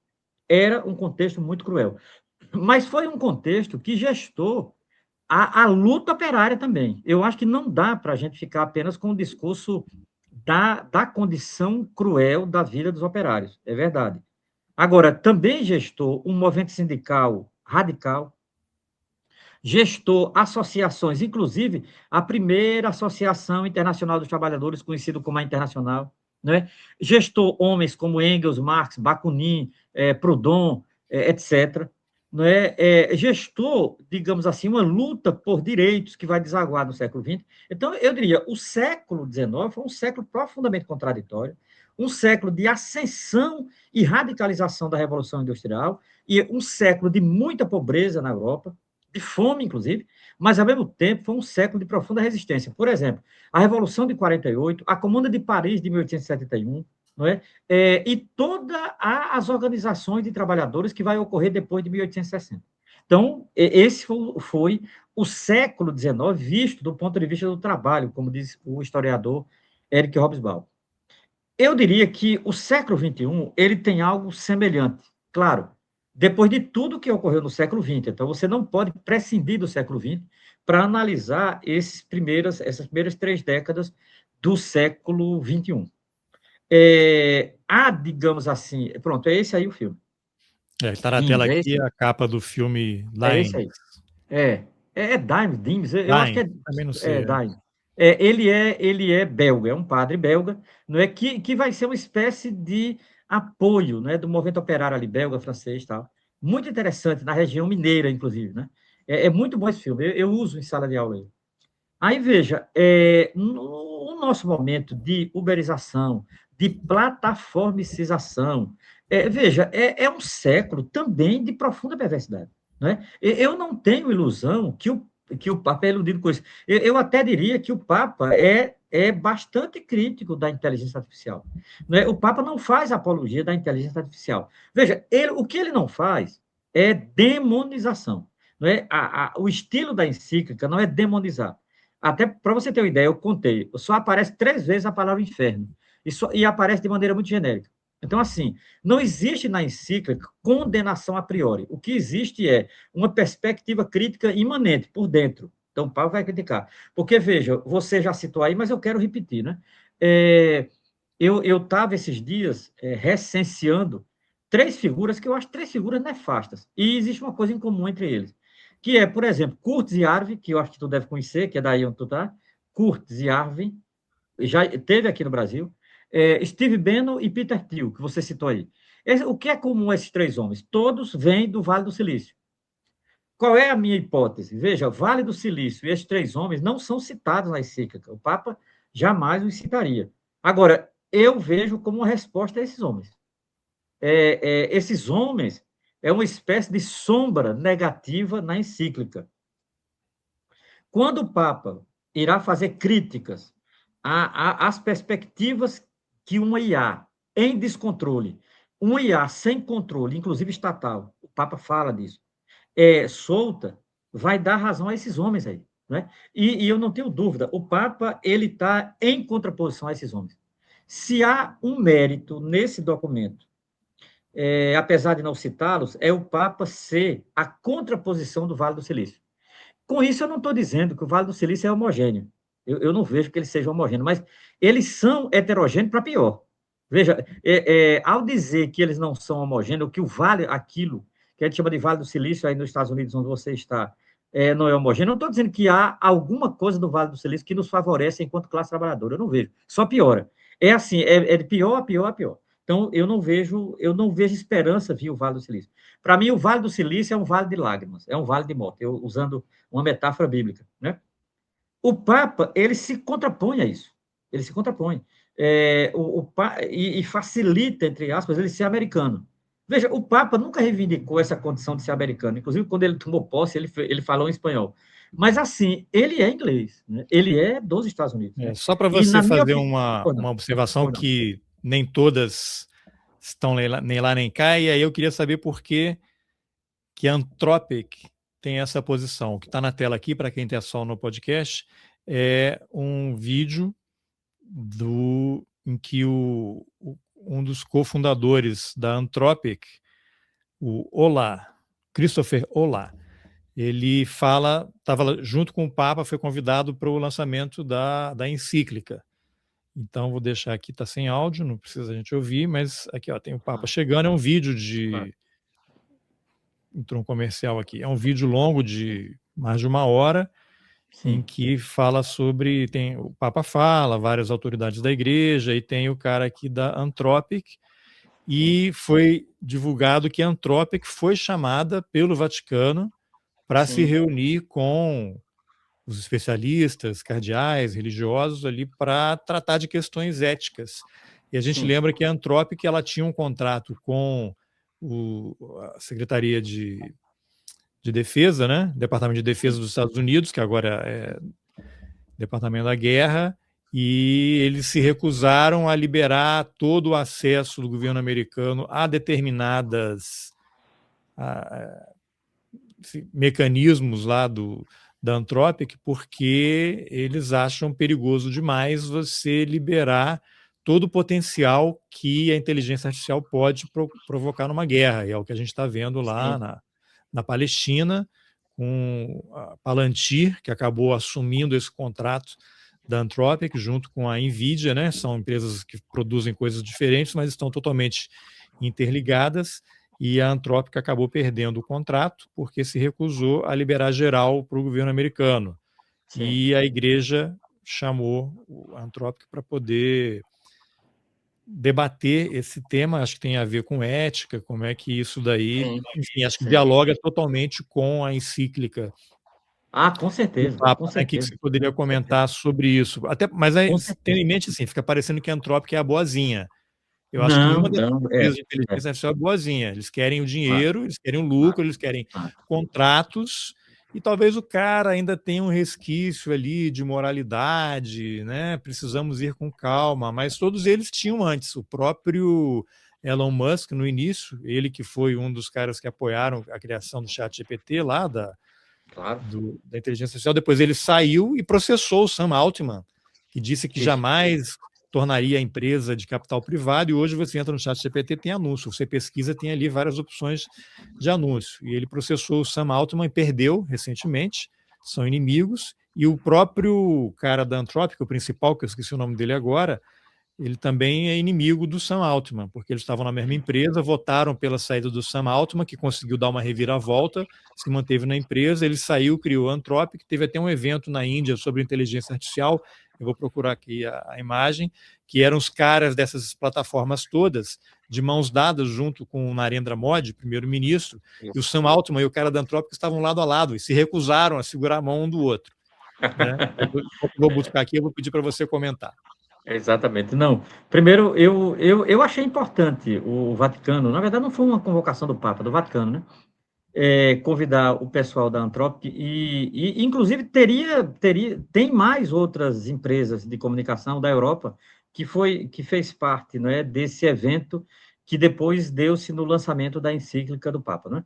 era um contexto muito cruel. Mas foi um contexto que gestou a luta operária também. Eu acho que não dá para a gente ficar apenas com o discurso da condição cruel da vida dos operários, é verdade. Agora, também gestou um movimento sindical radical, gestou associações, inclusive a primeira Associação Internacional dos Trabalhadores, conhecida como a Internacional, né? Gestou homens como Engels, Marx, Bakunin, Proudhon, etc. Né? Gestou, digamos assim, uma luta por direitos que vai desaguar no século XX. Então, eu diria, o século XIX foi um século profundamente contraditório, um século de ascensão e radicalização da Revolução Industrial, e um século de muita pobreza na Europa, de fome, inclusive, mas, ao mesmo tempo, foi um século de profunda resistência. Por exemplo, a Revolução de 48, a Comuna de Paris de 1871, não é? E todas as organizações de trabalhadores que vai ocorrer depois de 1860. Então, esse foi o século XIX visto do ponto de vista do trabalho, como diz o historiador Eric Hobsbawm. Eu diria que o século XXI ele tem algo semelhante. Claro, depois de tudo que ocorreu no século XX, então você não pode prescindir do século XX para analisar essas primeiras 3 décadas do século XXI. Digamos assim, pronto, é esse aí o filme. Está na Dimes, tela é esse aqui aí. a capa do filme É esse Dimes. aí. Dimes, eu acho que Dimes, também não é sei. Dimes. Ele é belga, é um padre belga, não é que vai ser uma espécie de apoio, né, do movimento operário ali, belga, francês, e tal. Muito interessante, na região mineira, inclusive, né? É muito bom esse filme, eu uso em sala de aula aí. Aí, veja, no nosso momento de uberização, de plataformicização, veja, é um século também de profunda perversidade. Né? Eu não tenho ilusão que o Papa é iludido com isso. Eu até diria que o Papa é bastante crítico da inteligência artificial. Né? O Papa não faz apologia da inteligência artificial. Veja, o que ele não faz é demonização. Né? O estilo da encíclica não é demonizar. Até para você ter uma ideia, eu contei, só aparece 3 vezes a palavra inferno, e aparece de maneira muito genérica. Então, assim, não existe na encíclica condenação a priori. O que existe é uma perspectiva crítica imanente, por dentro. Então, o Paulo vai criticar. Porque, veja, você já citou aí, mas eu quero repetir, né? Eu estava esses dias recenseando 3 figuras que eu acho 3 figuras nefastas. E existe uma coisa em comum entre eles que é, por exemplo, Kurtz e Arvin, que eu acho que tu deve conhecer, que é daí onde tu tá, Kurtz e Arvin, já teve aqui no Brasil, Steve Bannon e Peter Thiel, que você citou aí. O que é comum a esses 3 homens? Todos vêm do Vale do Silício. Qual é a minha hipótese? Veja, Vale do Silício e esses 3 homens não são citados na encíclica. O Papa jamais os citaria. Agora, eu vejo como uma resposta a esses homens. Esses homens é uma espécie de sombra negativa na encíclica. Quando o Papa irá fazer críticas às perspectivas que uma IA em descontrole, uma IA sem controle, inclusive estatal, o Papa fala disso, solta, vai dar razão a esses homens aí. Né? E eu não tenho dúvida, o Papa ele está em contraposição a esses homens. Se há um mérito nesse documento, apesar de não citá-los, é o Papa ser a contraposição do Vale do Silício. Com isso, eu não estou dizendo que o Vale do Silício é homogêneo. Eu não vejo que eles sejam homogêneos, mas eles são heterogêneos para pior. Veja, ao dizer que eles não são homogêneos, que o Vale, aquilo que a gente chama de Vale do Silício, aí nos Estados Unidos, onde você está, não é homogêneo, eu não estou dizendo que há alguma coisa do Vale do Silício que nos favorece enquanto classe trabalhadora. Eu não vejo. Só piora. É assim, de pior a pior a pior. Então, eu não vejo esperança via o Vale do Silício. Para mim, o Vale do Silício é um vale de lágrimas, é um vale de morte. Eu usando uma metáfora bíblica, né? O Papa, ele se contrapõe a isso. Ele se contrapõe. E facilita, entre aspas, ele ser americano. Veja, o Papa nunca reivindicou essa condição de ser americano. Inclusive, quando ele tomou posse, ele falou em espanhol. Mas, assim, ele é inglês. Né? Ele é dos Estados Unidos. Né? Só para E, você na minha fazer opinião... uma observação Ou não. que nem todas estão nem lá nem cá, e aí eu queria saber por que a Anthropic tem essa posição. O que está na tela aqui, para quem tem só no podcast, é um vídeo em que um dos cofundadores da Anthropic, o Christopher Olah, ele estava junto com o Papa, foi convidado para o lançamento da encíclica. Então, vou deixar aqui, está sem áudio, não precisa a gente ouvir, mas aqui tem o Papa chegando, é um vídeo de... Entrou um comercial aqui, é um vídeo longo de mais de 1 hora, em Sim. que fala sobre, o Papa fala, várias autoridades da igreja, e tem o cara aqui da Anthropic, e foi divulgado que a Anthropic foi chamada pelo Vaticano para se Sim. reunir com os especialistas, cardeais, religiosos ali para tratar de questões éticas. E a gente Sim. lembra que a Anthropic ela tinha um contrato com a Secretaria de Defesa, né? Departamento de Defesa Sim. dos Estados Unidos, que agora é Departamento da Guerra, e eles se recusaram a liberar todo o acesso do governo americano a determinadas mecanismos lá da Anthropic, porque eles acham perigoso demais você liberar todo o potencial que a inteligência artificial pode provocar numa guerra, e é o que a gente está vendo lá Sim, na Palestina, com a Palantir, que acabou assumindo esse contrato da Anthropic, junto com a NVIDIA, né? São empresas que produzem coisas diferentes, mas estão totalmente interligadas, e a Anthropic acabou perdendo o contrato porque se recusou a liberar geral para o governo americano. sim, E a igreja chamou a Anthropic para poder debater esse tema, acho que tem a ver com ética, como é que isso daí, sim, enfim, acho que sim. dialoga totalmente com a encíclica Ah, com do certeza, com Papa, né? O que certeza, você poderia com certeza, comentar sobre isso? Até, mas aí, com tendo certeza. em mente, assim, fica parecendo que a Anthropic é a boazinha. Eu acho que Não, nenhuma dessas não, empresas de é, inteligência artificial é boazinha. Eles querem o claro, dinheiro, eles querem o claro, lucro, eles querem claro. contratos, e talvez o cara ainda tenha um resquício ali de moralidade, né? Precisamos ir com calma, mas todos eles tinham antes. O próprio Elon Musk, no início, ele que foi um dos caras que apoiaram a criação do ChatGPT lá, Claro. da inteligência artificial, depois ele saiu e processou o Sam Altman, que disse que Isso, jamais tornaria a empresa de capital privado, e hoje você entra no chat GPT, tem anúncio, você pesquisa, tem ali várias opções de anúncio. E ele processou o Sam Altman e perdeu recentemente, são inimigos, e o próprio cara da Anthropic, o principal, que eu esqueci o nome dele agora, ele também é inimigo do Sam Altman, porque eles estavam na mesma empresa, votaram pela saída do Sam Altman, que conseguiu dar uma reviravolta, se manteve na empresa, ele saiu, criou a Anthropic, teve até um evento na Índia sobre inteligência artificial, eu vou procurar aqui a imagem, que eram os caras dessas plataformas todas, de mãos dadas junto com o Narendra Modi, primeiro-ministro, e o isso. Sam Altman e o cara da Anthropic estavam lado a lado, e se recusaram a segurar a mão um do outro. Né? Eu vou buscar aqui, eu vou pedir para você comentar. Exatamente. Não, primeiro, eu achei importante o Vaticano, na verdade não foi uma convocação do Papa, do Vaticano, né? Convidar o pessoal da Anthropic e inclusive, tem mais outras empresas de comunicação da Europa que fez parte, né, desse evento que depois deu-se no lançamento da encíclica do Papa, né?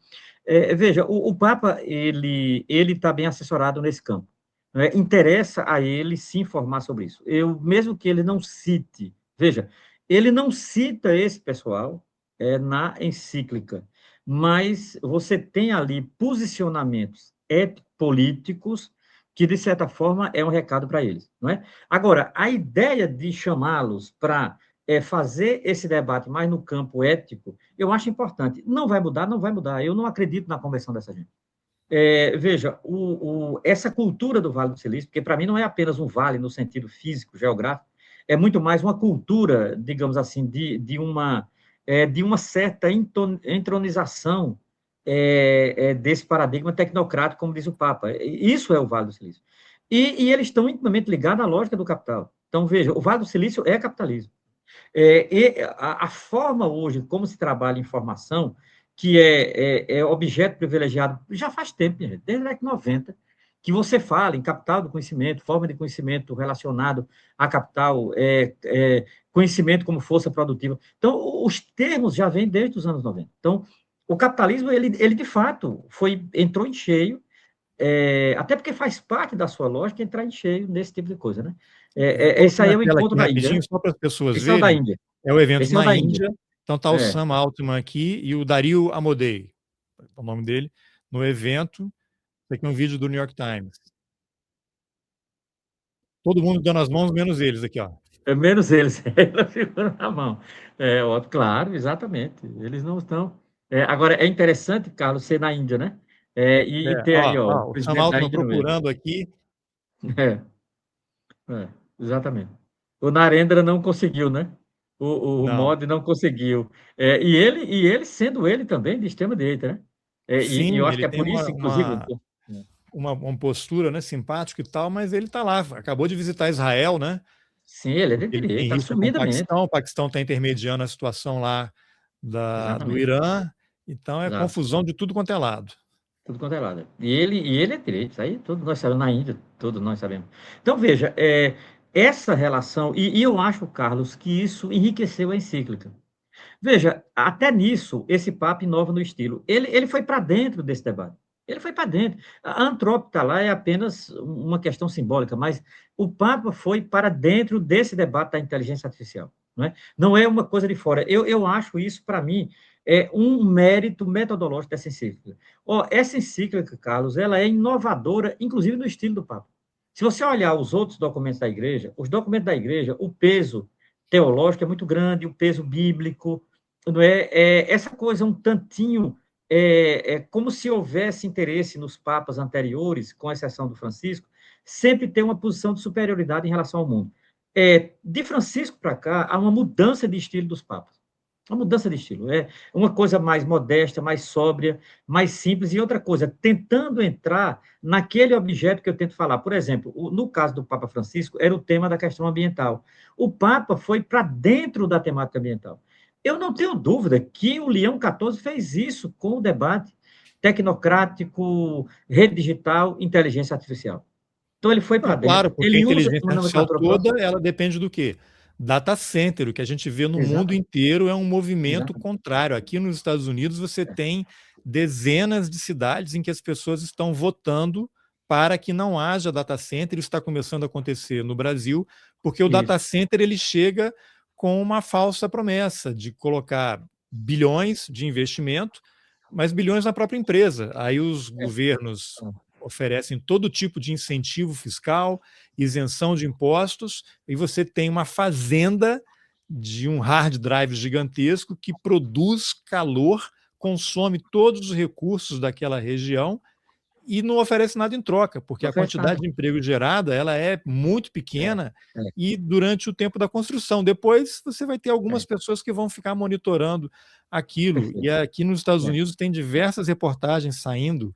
Veja, o Papa, ele está bem assessorado nesse campo, né? Interessa a ele se informar sobre isso. Mesmo que ele não cite, veja, ele não cita esse pessoal na encíclica, mas você tem ali posicionamentos ético-políticos que, de certa forma, é um recado para eles, não é? Agora, a ideia de chamá-los para fazer esse debate mais no campo ético, eu acho importante. Não vai mudar, não vai mudar. Eu não acredito na conversão dessa gente. Veja, essa cultura do Vale do Silício, porque para mim não é apenas um vale no sentido físico, geográfico, é muito mais uma cultura, digamos assim, de uma certa entronização desse paradigma tecnocrático, como diz o Papa. Isso é o Vale do Silício. E eles estão intimamente ligados à lógica do capital. Então, veja, o Vale do Silício é capitalismo. A forma hoje como se trabalha informação, que é objeto privilegiado, já faz tempo, gente, desde a década de 90, que você fala em capital do conhecimento, forma de conhecimento relacionado a capital, conhecimento como força produtiva. Então, os termos já vêm desde os anos 90. Então, o capitalismo, ele de fato, entrou em cheio, até porque faz parte da sua lógica entrar em cheio nesse tipo de coisa, né? Eu Esse coloquei aí na é o tela encontro aqui da Índia, né? rapidinho, só para as pessoas Esse é o da verem. Índia. É o evento Esse é o na da Índia. Índia. Então está o É, Sam Altman aqui e o Dario Amodei, é o nome dele, no evento. Isso aqui é um vídeo do New York Times. Todo mundo dando as mãos, menos eles aqui, ó. menos eles, ela figura na mão. Óbvio, claro, exatamente. Eles não estão. Agora, é interessante, Carlos, ser na Índia, né? E ter aí, ó, o O Sam presidente da Altman Índia no meio. procurando aqui. É, exatamente. O Narendra não conseguiu, né? O Não. Modi não conseguiu. E ele sendo ele também de extrema-direita, né? E eu Sim, acho que ele é tem por isso, inclusive. uma postura, né, simpática e tal, mas ele está lá. Acabou de visitar Israel, né? Sim, ele é de Porque ele tem direita, rixa com assumidamente. o Paquistão está intermediando a situação lá do Exatamente. Irã, então é Exato. confusão de tudo quanto é lado. Tudo quanto é lado. E ele é direito, isso aí todos nós sabemos, na Índia, todos nós sabemos. Então, veja, essa relação, e eu acho, Carlos, que isso enriqueceu a encíclica. Veja, até nisso, esse Papa inova no estilo. Ele foi para dentro desse debate. Ele foi para dentro. A antrópica lá é apenas uma questão simbólica, mas o Papa foi para dentro desse debate da inteligência artificial. Não é uma coisa de fora. Eu acho isso, para mim, é um mérito metodológico dessa encíclica. Essa encíclica, Carlos, ela é inovadora, inclusive no estilo do Papa. Se você olhar os outros documentos da igreja, os documentos da igreja, o peso teológico é muito grande, o peso bíblico, não é? Essa coisa um tantinho, como se houvesse interesse nos papas anteriores, com exceção do Francisco, sempre ter uma posição de superioridade em relação ao mundo. De Francisco para cá, há uma mudança de estilo dos papas. Uma mudança de estilo. É uma coisa mais modesta, mais sóbria, mais simples. E outra coisa, tentando entrar naquele objeto que eu tento falar. Por exemplo, no caso do Papa Francisco, era o tema da questão ambiental. O Papa foi para dentro da temática ambiental. Eu não tenho dúvida que o Leão XIV fez isso com o debate tecnocrático, rede digital, inteligência artificial. Então, ele foi para Não, dentro, claro, porque a ele usa inteligência uma artificial nomenclatura própria. toda, ela depende do quê? Data center, o que a gente vê no mundo Exatamente, inteiro é um movimento exatamente. contrário. Aqui nos Estados Unidos você tem dezenas de cidades em que as pessoas estão votando para que não haja data center. Isso está começando a acontecer no Brasil, porque o Isso, data center ele chega com uma falsa promessa de colocar bilhões de investimento, mas bilhões na própria empresa. Aí os governos oferecem todo tipo de incentivo fiscal, isenção de impostos, e você tem uma fazenda de um hard drive gigantesco que produz calor, consome todos os recursos daquela região e não oferece nada em troca, porque não a oferece quantidade nada. de emprego gerada ela é muito É, pequena é, e durante o tempo da construção. Depois você vai ter algumas é, pessoas que vão ficar monitorando aquilo. E perfeito. aqui nos Estados É, Unidos tem diversas reportagens saindo.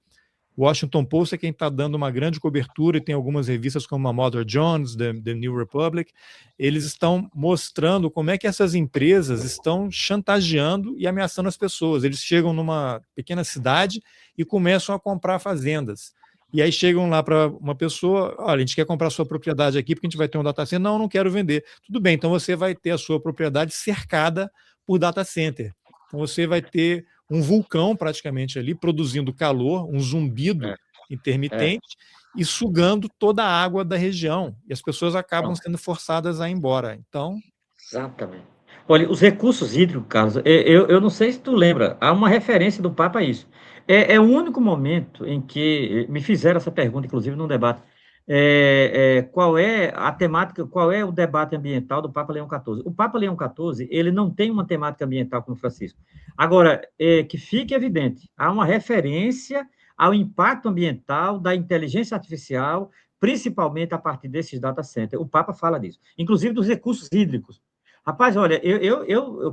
O Washington Post é quem está dando uma grande cobertura e tem algumas revistas como a Mother Jones, The New Republic. Eles estão mostrando como é que essas empresas estão chantageando e ameaçando as pessoas. Eles chegam numa pequena cidade e começam a comprar fazendas. E aí chegam lá para uma pessoa, olha, a gente quer comprar sua propriedade aqui porque a gente vai ter um data center. Não, não quero vender. Tudo bem, então você vai ter a sua propriedade cercada por data center. Então você vai ter um vulcão praticamente ali, produzindo calor, um é, zumbido é. intermitente e sugando toda a água da região. E as pessoas acabam Pronto. sendo forçadas a ir embora. Então, Exatamente. Olha, os recursos hídricos, Carlos, eu não sei se tu lembra, há uma referência do Papa a isso. É o único momento em que me fizeram essa pergunta, inclusive num debate. Qual é a temática, qual é o debate ambiental do Papa Leão XIV? O Papa Leão XIV, ele não tem uma temática ambiental como Francisco. Agora, que fique evidente, há uma referência ao impacto ambiental da inteligência artificial, principalmente a partir desses data centers. O Papa fala disso, inclusive dos recursos hídricos. Rapaz, olha,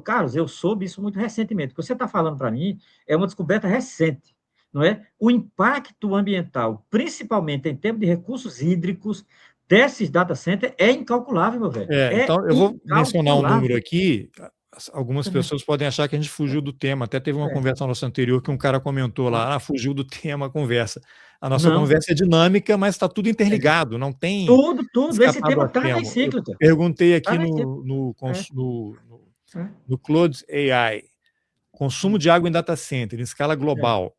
Carlos, eu soube isso muito recentemente. O que você está falando para mim é uma descoberta recente, não é? O impacto ambiental, principalmente em termos de recursos hídricos, desses data centers é incalculável, meu velho. É então eu vou mencionar um número incalculável. aqui. Algumas pessoas podem achar que a gente fugiu do tema. Até teve uma É. conversa nossa anterior que um cara comentou lá, fugiu do tema a conversa. A nossa Não, conversa é dinâmica, mas está tudo é interligado, não tem tudo. Esse escapado tema a está na tema. Eu encíclica. perguntei Está aqui na encíclica. É, é, no Claude AI, consumo de água em data center em escala é, global.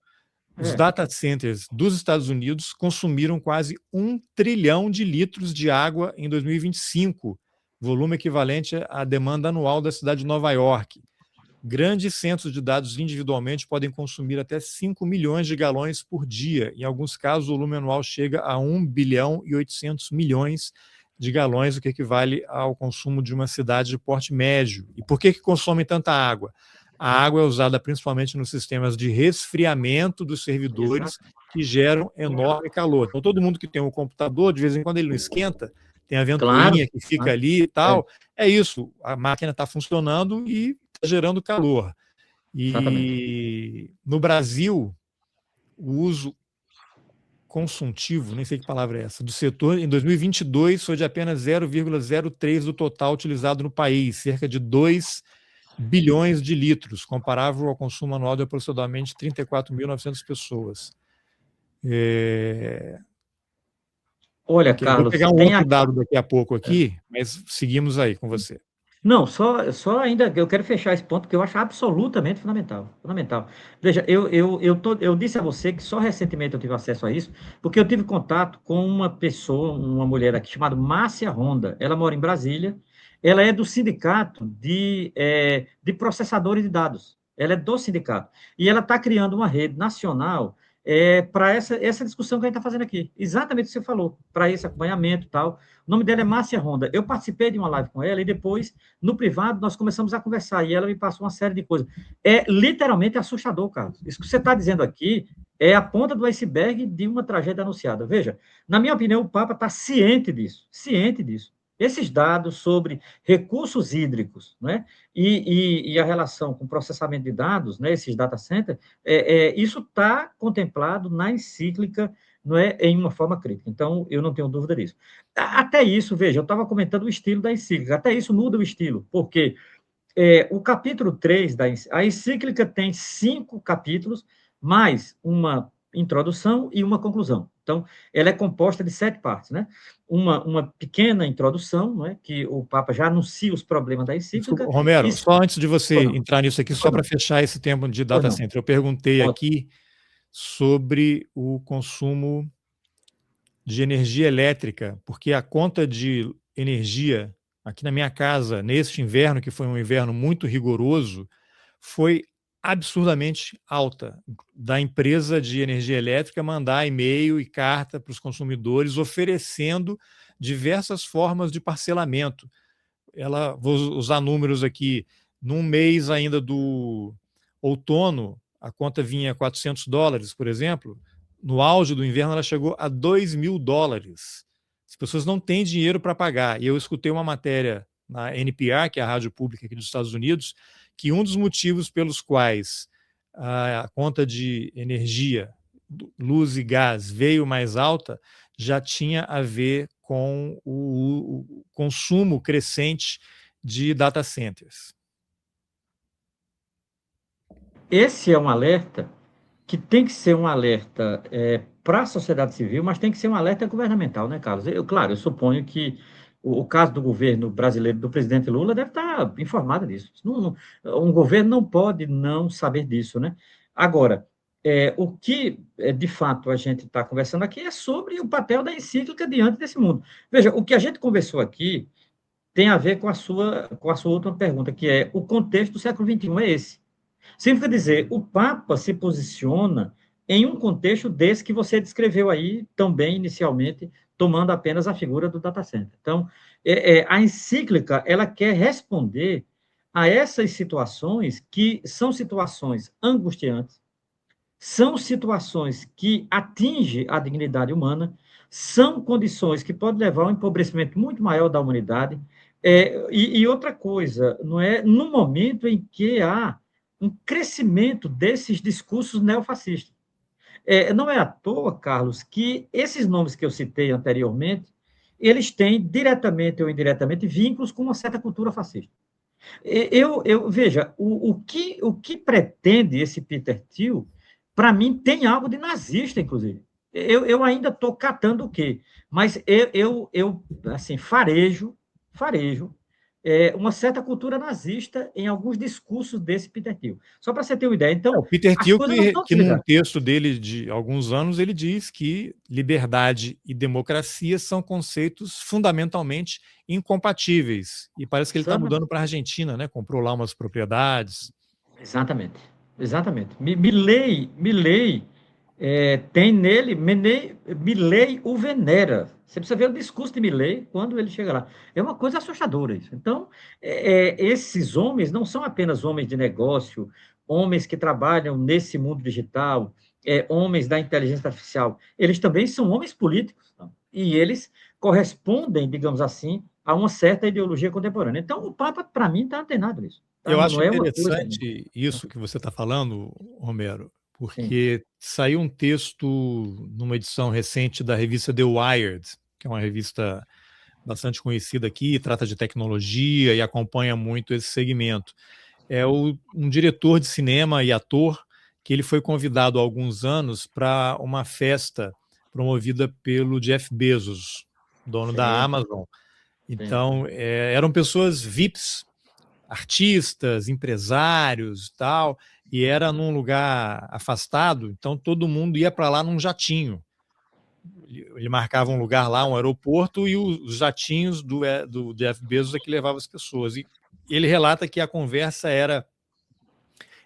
Os é. data centers dos Estados Unidos consumiram quase 1 trilhão de litros de água em 2025, volume equivalente à demanda anual da cidade de Nova York. Grandes centros de dados individualmente podem consumir até 5 milhões de galões por dia. Em alguns casos, o volume anual chega a 1 bilhão e 800 milhões de galões, o que equivale ao consumo de uma cidade de porte médio. E por que consomem tanta água? A água é usada principalmente nos sistemas de resfriamento dos servidores Exato. que geram enorme calor. Então, todo mundo que tem um computador, de vez em quando ele não esquenta, tem a Claro, ventoinha que fica claro. ali e É, tal. É isso, a máquina está funcionando e está gerando calor. exatamente. E no Brasil, o uso consultivo, nem sei que palavra é essa, do setor em 2022 foi de apenas 0,03 do total utilizado no país, cerca de 2 bilhões de litros, comparável ao consumo anual de aproximadamente 34.900 pessoas. Olha, Ok, eu vou Carlos, pegar um tem outro aqui. dado daqui a pouco aqui, mas seguimos aí com você. Não, só ainda eu quero fechar esse ponto que eu acho absolutamente fundamental, fundamental. Veja, eu disse a você que só recentemente eu tive acesso a isso, porque eu tive contato com uma pessoa, uma mulher aqui chamada Márcia Honda. Ela mora em Brasília. Ela é do sindicato de processadores de dados. Ela é do sindicato e ela está criando uma rede nacional para essa discussão que a gente está fazendo aqui. Exatamente o que você falou, para esse acompanhamento e tal. O nome dela é Márcia Honda. Eu participei de uma live com ela e depois no privado, nós começamos a conversar e ela me passou uma série de coisas. É literalmente assustador, Carlos. Isso que você está dizendo aqui é a ponta do iceberg de uma tragédia anunciada. Veja, na minha opinião, o Papa está ciente disso, ciente disso. Esses dados sobre recursos hídricos, né, e a relação com processamento de dados, né, esses data centers, isso está contemplado na encíclica, não é, em uma forma crítica. Então, eu não tenho dúvida disso. Até isso, veja, eu estava comentando o estilo da encíclica, até isso muda o estilo, porque o capítulo 3 a encíclica tem 5 capítulos, mais uma introdução e uma conclusão. Então, ela é composta de 7 partes, né? Uma pequena introdução, né, que o Papa já anuncia os problemas da Desculpa, encíclica, e... Romero, só antes de você Ou não, entrar nisso aqui, só ou para não, fechar esse tempo de ou data não. center, eu perguntei Ótimo. aqui sobre o consumo de energia elétrica, porque a conta de energia aqui na minha casa, neste inverno, que foi um inverno muito rigoroso, foi absurdamente alta. Da empresa de energia elétrica mandar e-mail e carta para os consumidores oferecendo diversas formas de parcelamento. Vou usar números aqui, num mês ainda do outono, a conta vinha $400, por exemplo. No auge do inverno, ela chegou a $2.000. As pessoas não têm dinheiro para pagar. E eu escutei uma matéria na NPR, que é a rádio pública aqui dos Estados Unidos, que um dos motivos pelos quais a conta de energia, luz e gás veio mais alta já tinha a ver com o consumo crescente de data centers. Esse é um alerta que tem que ser um alerta para a sociedade civil, mas tem que ser um alerta governamental, né, Carlos? Claro, eu suponho que o caso do governo brasileiro, do presidente Lula, deve estar informado disso. Um governo não pode não saber disso, né? Agora, o que, de fato, a gente está conversando aqui é sobre o papel da encíclica diante desse mundo. Veja, o que a gente conversou aqui tem a ver com a sua última pergunta, que é o contexto do século XXI é esse. Significa dizer, o Papa se posiciona em um contexto desse que você descreveu aí também inicialmente, tomando apenas a figura do data center. Então, a encíclica, ela quer responder a essas situações que são situações angustiantes, são situações que atingem a dignidade humana, são condições que podem levar a um empobrecimento muito maior da humanidade. E outra coisa, não é no momento em que há um crescimento desses discursos neofascistas. Não é à toa, Carlos, que esses nomes que eu citei anteriormente, eles têm diretamente ou indiretamente vínculos com uma certa cultura fascista. Veja, o que pretende esse Peter Thiel, para mim, tem algo de nazista, inclusive. Eu ainda estou catando o quê? Mas assim, farejo uma certa cultura nazista em alguns discursos desse Peter Thiel. Só para você ter uma ideia. Então, O Peter as Thiel, coisas não estão que num desligadas. texto dele de alguns anos, ele diz que liberdade e democracia são conceitos fundamentalmente incompatíveis. E parece que ele está mudando para a Argentina, né? Comprou lá umas propriedades. Exatamente, exatamente. Milley tem nele, Milley o venera. Você precisa ver o discurso de Milley quando ele chega lá. É uma coisa assustadora isso. Então, esses homens não são apenas homens de negócio, homens que trabalham nesse mundo digital, homens da inteligência artificial. Eles também são homens políticos. Tá? E eles correspondem, digamos assim, a uma certa ideologia contemporânea. Então, o Papa, para mim, está antenado nisso. Tá? Eu Não, acho não é uma coisa. interessante isso que você está falando, Romero, Sim. porque saiu um texto numa edição recente da revista The Wired, que é uma revista bastante conhecida aqui, trata de tecnologia e acompanha muito esse segmento. Um diretor de cinema e ator que ele foi convidado há alguns anos para uma festa promovida pelo Jeff Bezos, dono da Sim, Amazon. sim. Então, eram pessoas VIPs, artistas, empresários e tal, e era num lugar afastado, então todo mundo ia para lá num jatinho. Ele marcava um lugar lá, um aeroporto, e os jatinhos do Jeff Bezos é que levavam as pessoas. E ele relata que a conversa era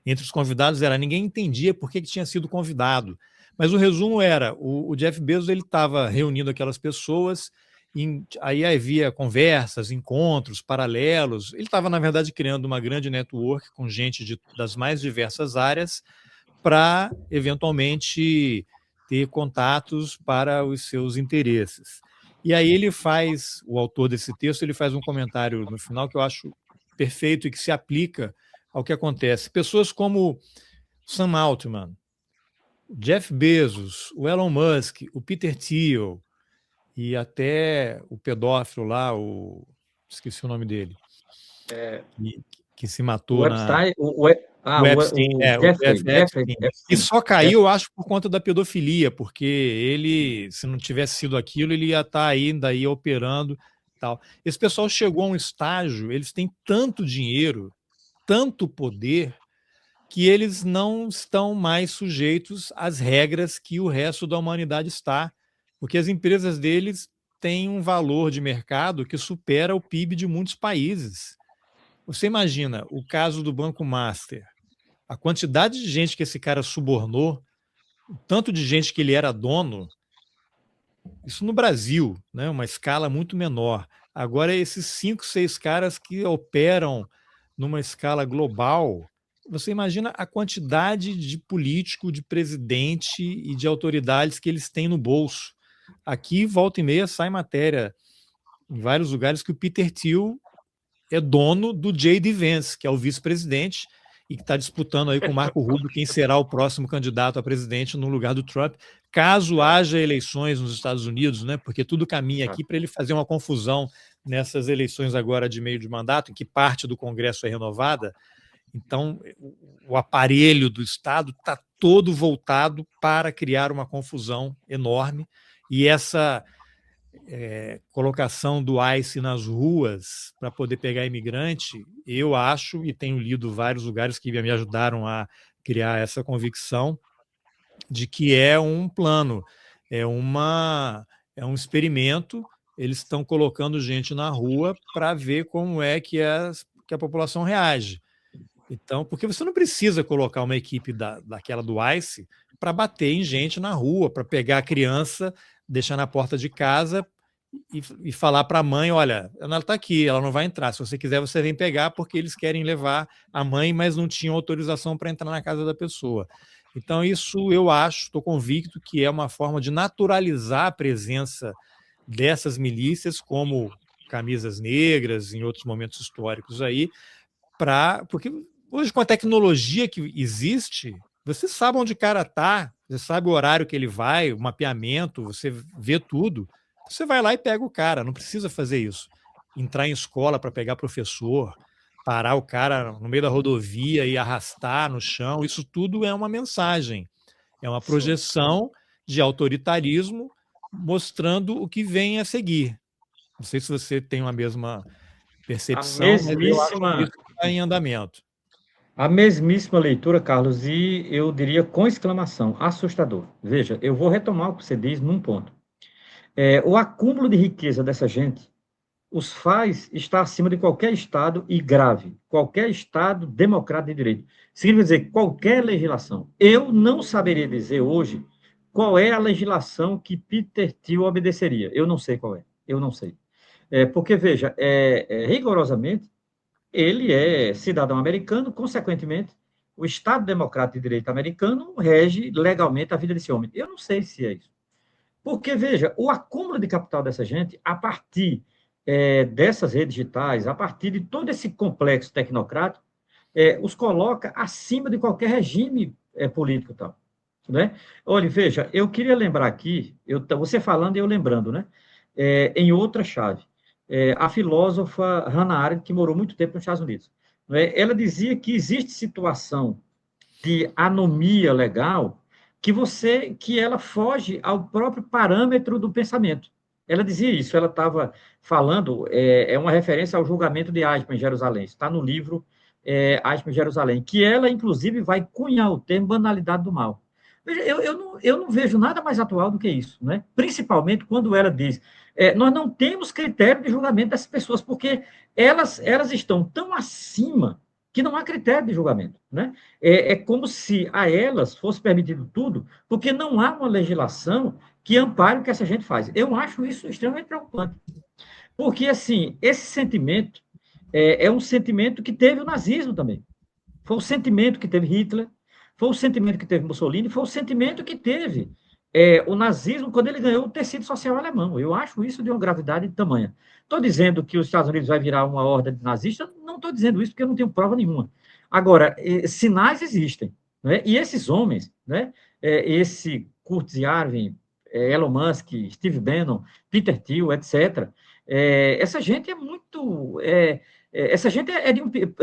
entre os convidados, ninguém entendia por que tinha sido convidado. Mas o resumo era, o Jeff Bezos ele estava reunindo aquelas pessoas, aí havia conversas, encontros paralelos. Ele estava, na verdade, criando uma grande network com gente das mais diversas áreas para, eventualmente, ter contatos para os seus interesses. E aí o autor desse texto, ele faz um comentário no final que eu acho perfeito e que se aplica ao que acontece. Pessoas como Sam Altman, Jeff Bezos, o Elon Musk, o Peter Thiel e até o pedófilo lá, esqueci o nome dele, que se O matou Epstein, o Epstein, o o Jeffrey, Epstein. E Epstein, só caiu, eu acho, por conta da pedofilia, porque ele, se não tivesse sido aquilo, ele ia estar ainda aí operando tal. Esse pessoal chegou a um estágio, eles têm tanto dinheiro, tanto poder, que eles não estão mais sujeitos às regras que o resto da humanidade está, porque as empresas deles têm um valor de mercado que supera o PIB de muitos países. Você imagina o caso do Banco Master, a quantidade de gente que esse cara subornou, o tanto de gente que ele era dono, isso no Brasil, né, uma escala muito menor. Agora, esses 5, 6 caras que operam numa escala global, você imagina a quantidade de político, de presidente e de autoridades que eles têm no bolso. Aqui, volta e meia, sai matéria em vários lugares que o Peter Thiel é dono do J.D. Vance, que é o vice-presidente, e que está disputando aí com o Marco Rubio quem será o próximo candidato a presidente no lugar do Trump, caso haja eleições nos Estados Unidos, né? Porque tudo caminha aqui para ele fazer uma confusão nessas eleições agora de meio de mandato, em que parte do Congresso é renovada. Então, o aparelho do Estado está todo voltado para criar uma confusão enorme, e essa colocação do ICE nas ruas para poder pegar imigrante, eu acho, e tenho lido vários lugares que me ajudaram a criar essa convicção, de que é um plano, é um experimento, eles estão colocando gente na rua para ver como é que a população reage. Então, porque você não precisa colocar uma equipe daquela do ICE para bater em gente na rua, para pegar a criança, deixar na porta de casa e falar para a mãe, olha, ela está aqui, ela não vai entrar, se você quiser você vem pegar, porque eles querem levar a mãe, mas não tinham autorização para entrar na casa da pessoa. Então isso eu acho, estou convicto que é uma forma de naturalizar a presença dessas milícias, como camisas negras, em outros momentos históricos aí, porque hoje com a tecnologia que existe, você sabe onde o cara está, você sabe o horário que ele vai, o mapeamento, você vê tudo, você vai lá e pega o cara, não precisa fazer isso. Entrar em escola para pegar professor, parar o cara no meio da rodovia e arrastar no chão, isso tudo é uma mensagem, é uma sim. projeção de autoritarismo mostrando o que vem a seguir. Não sei se você tem a mesma A percepção, mas eu acho que mesmíssima, isso está em andamento. a mesmíssima leitura, Carlos, e eu diria com exclamação, assustador. Veja, eu vou retomar o que você diz num ponto. O acúmulo de riqueza dessa gente os faz estar acima de qualquer Estado e grave, qualquer Estado democrático de direito. Significa dizer, qualquer legislação. Eu não saberia dizer hoje qual é a legislação que Peter Thiel obedeceria. Eu não sei qual é. Eu não sei. Porque, veja, rigorosamente, ele é cidadão americano, consequentemente, o Estado Democrático de Direito americano rege legalmente a vida desse homem. Eu não sei se é isso. Porque, veja, o acúmulo de capital dessa gente, a partir dessas redes digitais, a partir de todo esse complexo tecnocrático, os coloca acima de qualquer regime político tal. Né? Olha, veja, eu queria lembrar aqui, você falando e eu lembrando, né? Em outra chave, a filósofa Hannah Arendt, que morou muito tempo nos Estados Unidos, né? Ela dizia que existe situação de anomia legal que ela foge ao próprio parâmetro do pensamento. Ela dizia isso, ela estava falando, é uma referência ao julgamento de Eichmann em Jerusalém, está no livro Eichmann em Jerusalém, que ela, inclusive, vai cunhar o termo banalidade do mal. Veja, eu não vejo nada mais atual do que isso, né? Principalmente quando ela diz, nós não temos critério de julgamento dessas pessoas, porque elas estão tão acima que não há critério de julgamento, né? É como se a elas fosse permitido tudo, porque não há uma legislação que ampare o que essa gente faz. Eu acho isso extremamente preocupante, porque, assim, esse sentimento é um sentimento que teve o nazismo também. Foi o sentimento que teve Hitler, foi o sentimento que teve Mussolini, foi o sentimento que teve o nazismo quando ele ganhou o tecido social alemão. Eu acho isso de uma gravidade tamanha. Estou dizendo que os Estados Unidos vai virar uma horda de nazistas? Não estou dizendo isso porque eu não tenho prova nenhuma. Agora, sinais existem. Né? E esses homens, né? Esse Kurt Yarvin, Elon Musk, Steve Bannon, Peter Thiel, etc., essa gente é muito... essa gente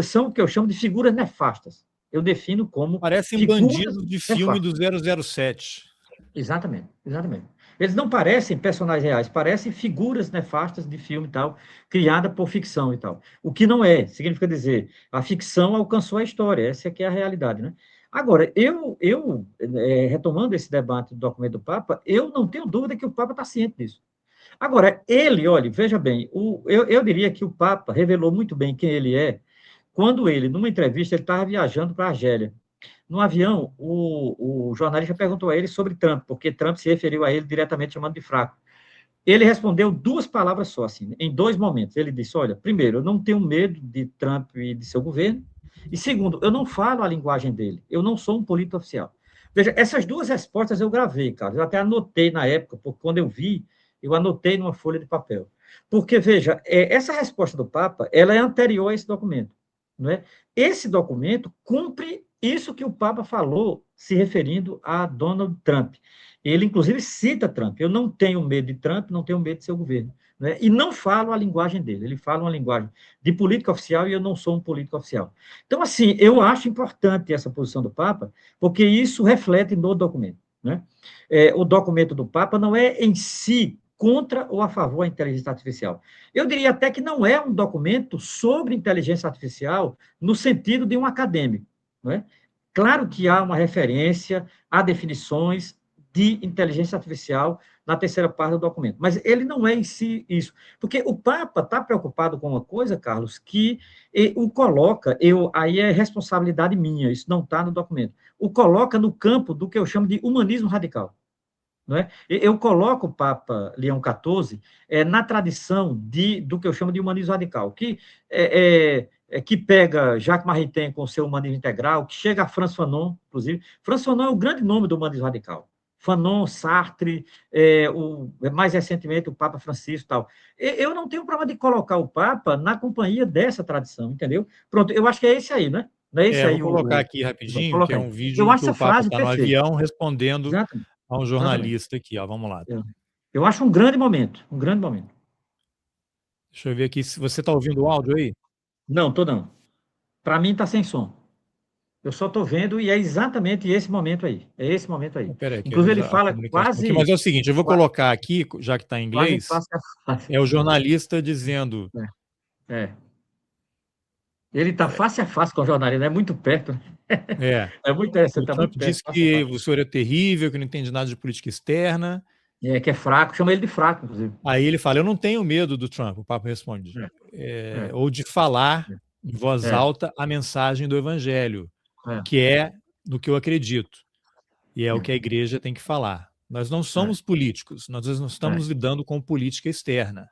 são o que eu chamo de figuras nefastas. Eu defino como Parecem figuras bandidos de filme nefastas. do 007. Exatamente, exatamente. Eles não parecem personagens reais, parecem figuras nefastas de filme e tal, criada por ficção e tal. O que não é, significa dizer, a ficção alcançou a história, essa é que é a realidade, né? Agora, retomando esse debate do documento do Papa, eu não tenho dúvida que o Papa está ciente disso. Agora, ele, olha, veja bem, eu diria que o Papa revelou muito bem quem ele é, quando ele, numa entrevista, ele estava viajando para a Argélia. No avião, o jornalista perguntou a ele sobre Trump, porque Trump se referiu a ele diretamente chamando de fraco. Ele respondeu duas palavras só, assim, em dois momentos. Ele disse, olha, primeiro, eu não tenho medo de Trump e de seu governo, e segundo, eu não falo a linguagem dele, eu não sou um político oficial. Veja, essas duas respostas eu gravei, cara, eu até anotei na época, porque quando eu vi, eu anotei numa folha de papel. Porque, veja, essa resposta do Papa, ela é anterior a esse documento, não é? Esse documento cumpre isso que o Papa falou, se referindo a Donald Trump. Ele, inclusive, cita Trump. Eu não tenho medo de Trump, não tenho medo de seu governo. Né? E não falo a linguagem dele. Ele fala uma linguagem de política oficial e eu não sou um político oficial. Então, assim, eu acho importante essa posição do Papa, porque isso reflete no documento. Né? O documento do Papa não é em si contra ou a favor da inteligência artificial. Eu diria até que não é um documento sobre inteligência artificial no sentido de um acadêmico. Não é? Claro que há uma referência a definições de inteligência artificial na terceira parte do documento, mas ele não é em si isso, porque o Papa está preocupado com uma coisa, Carlos, que o coloca, aí é responsabilidade minha, isso não está no documento, o coloca no campo do que eu chamo de humanismo radical. Não é? Eu coloco o Papa Leão XIV na tradição do que eu chamo de humanismo radical, que pega Jacques Maritain com o seu humanismo integral, que chega a Frantz Fanon, inclusive. Frantz Fanon é o grande nome do humanismo radical. Fanon, Sartre, mais recentemente o Papa Francisco e tal. Eu não tenho problema de colocar o Papa na companhia dessa tradição, entendeu? Pronto, eu acho que é esse aí, né? Não é esse aí Vou colocar aqui rapidinho, que é um vídeo eu em acho que o essa Papa frase está no perfeita. avião respondendo Exatamente. a um jornalista aqui, ó. Vamos lá. Eu acho um grande momento, um grande momento. Deixa eu ver aqui se você está ouvindo o áudio aí. Não, tô não. Para mim está sem som. Eu só estou vendo e é exatamente esse momento aí. É esse momento aí. Peraí, que Inclusive, ele a fala comunicação aqui, quase. mas é o seguinte, eu vou colocar aqui, já que está em Quase inglês, face a face. é o jornalista dizendo... Ele está face a face com o jornalista, é muito perto. É muito interessante, o está Trump muito perto. disse que o senhor é terrível, que não entende nada de política externa. Que é fraco, chama ele de fraco, inclusive. Aí ele fala, eu não tenho medo do Trump, o Papa responde. Ou de falar em voz alta a mensagem do evangelho, que é do que eu acredito. E é o que a igreja tem que falar. Nós não somos políticos, nós não estamos lidando com política externa.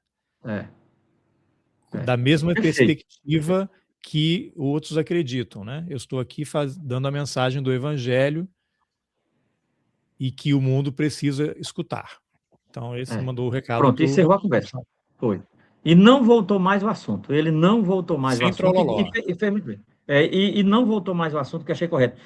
Da mesma perspectiva que outros acreditam, né? Eu estou aqui dando a mensagem do evangelho e que o mundo precisa escutar. Então, esse mandou o recado. Pronto, encerrou a conversa. Foi. E não voltou mais o assunto. Ele não voltou mais o assunto e fez muito bem. E não voltou mais o assunto, que achei correto.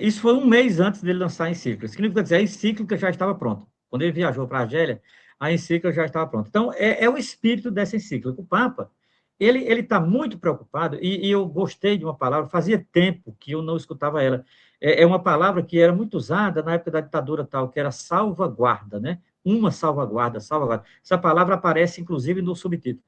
Isso foi um mês antes dele lançar a encíclica. Significa dizer, a encíclica já estava pronta. Quando ele viajou para a Argélia, a encíclica já estava pronta. Então, é o espírito dessa encíclica. O Papa, ele está muito preocupado, e eu gostei de uma palavra, fazia tempo que eu não escutava ela. é uma palavra que era muito usada na época da ditadura tal, que era salvaguarda, né? Uma salvaguarda, salvaguarda. Essa palavra aparece, inclusive, no subtítulo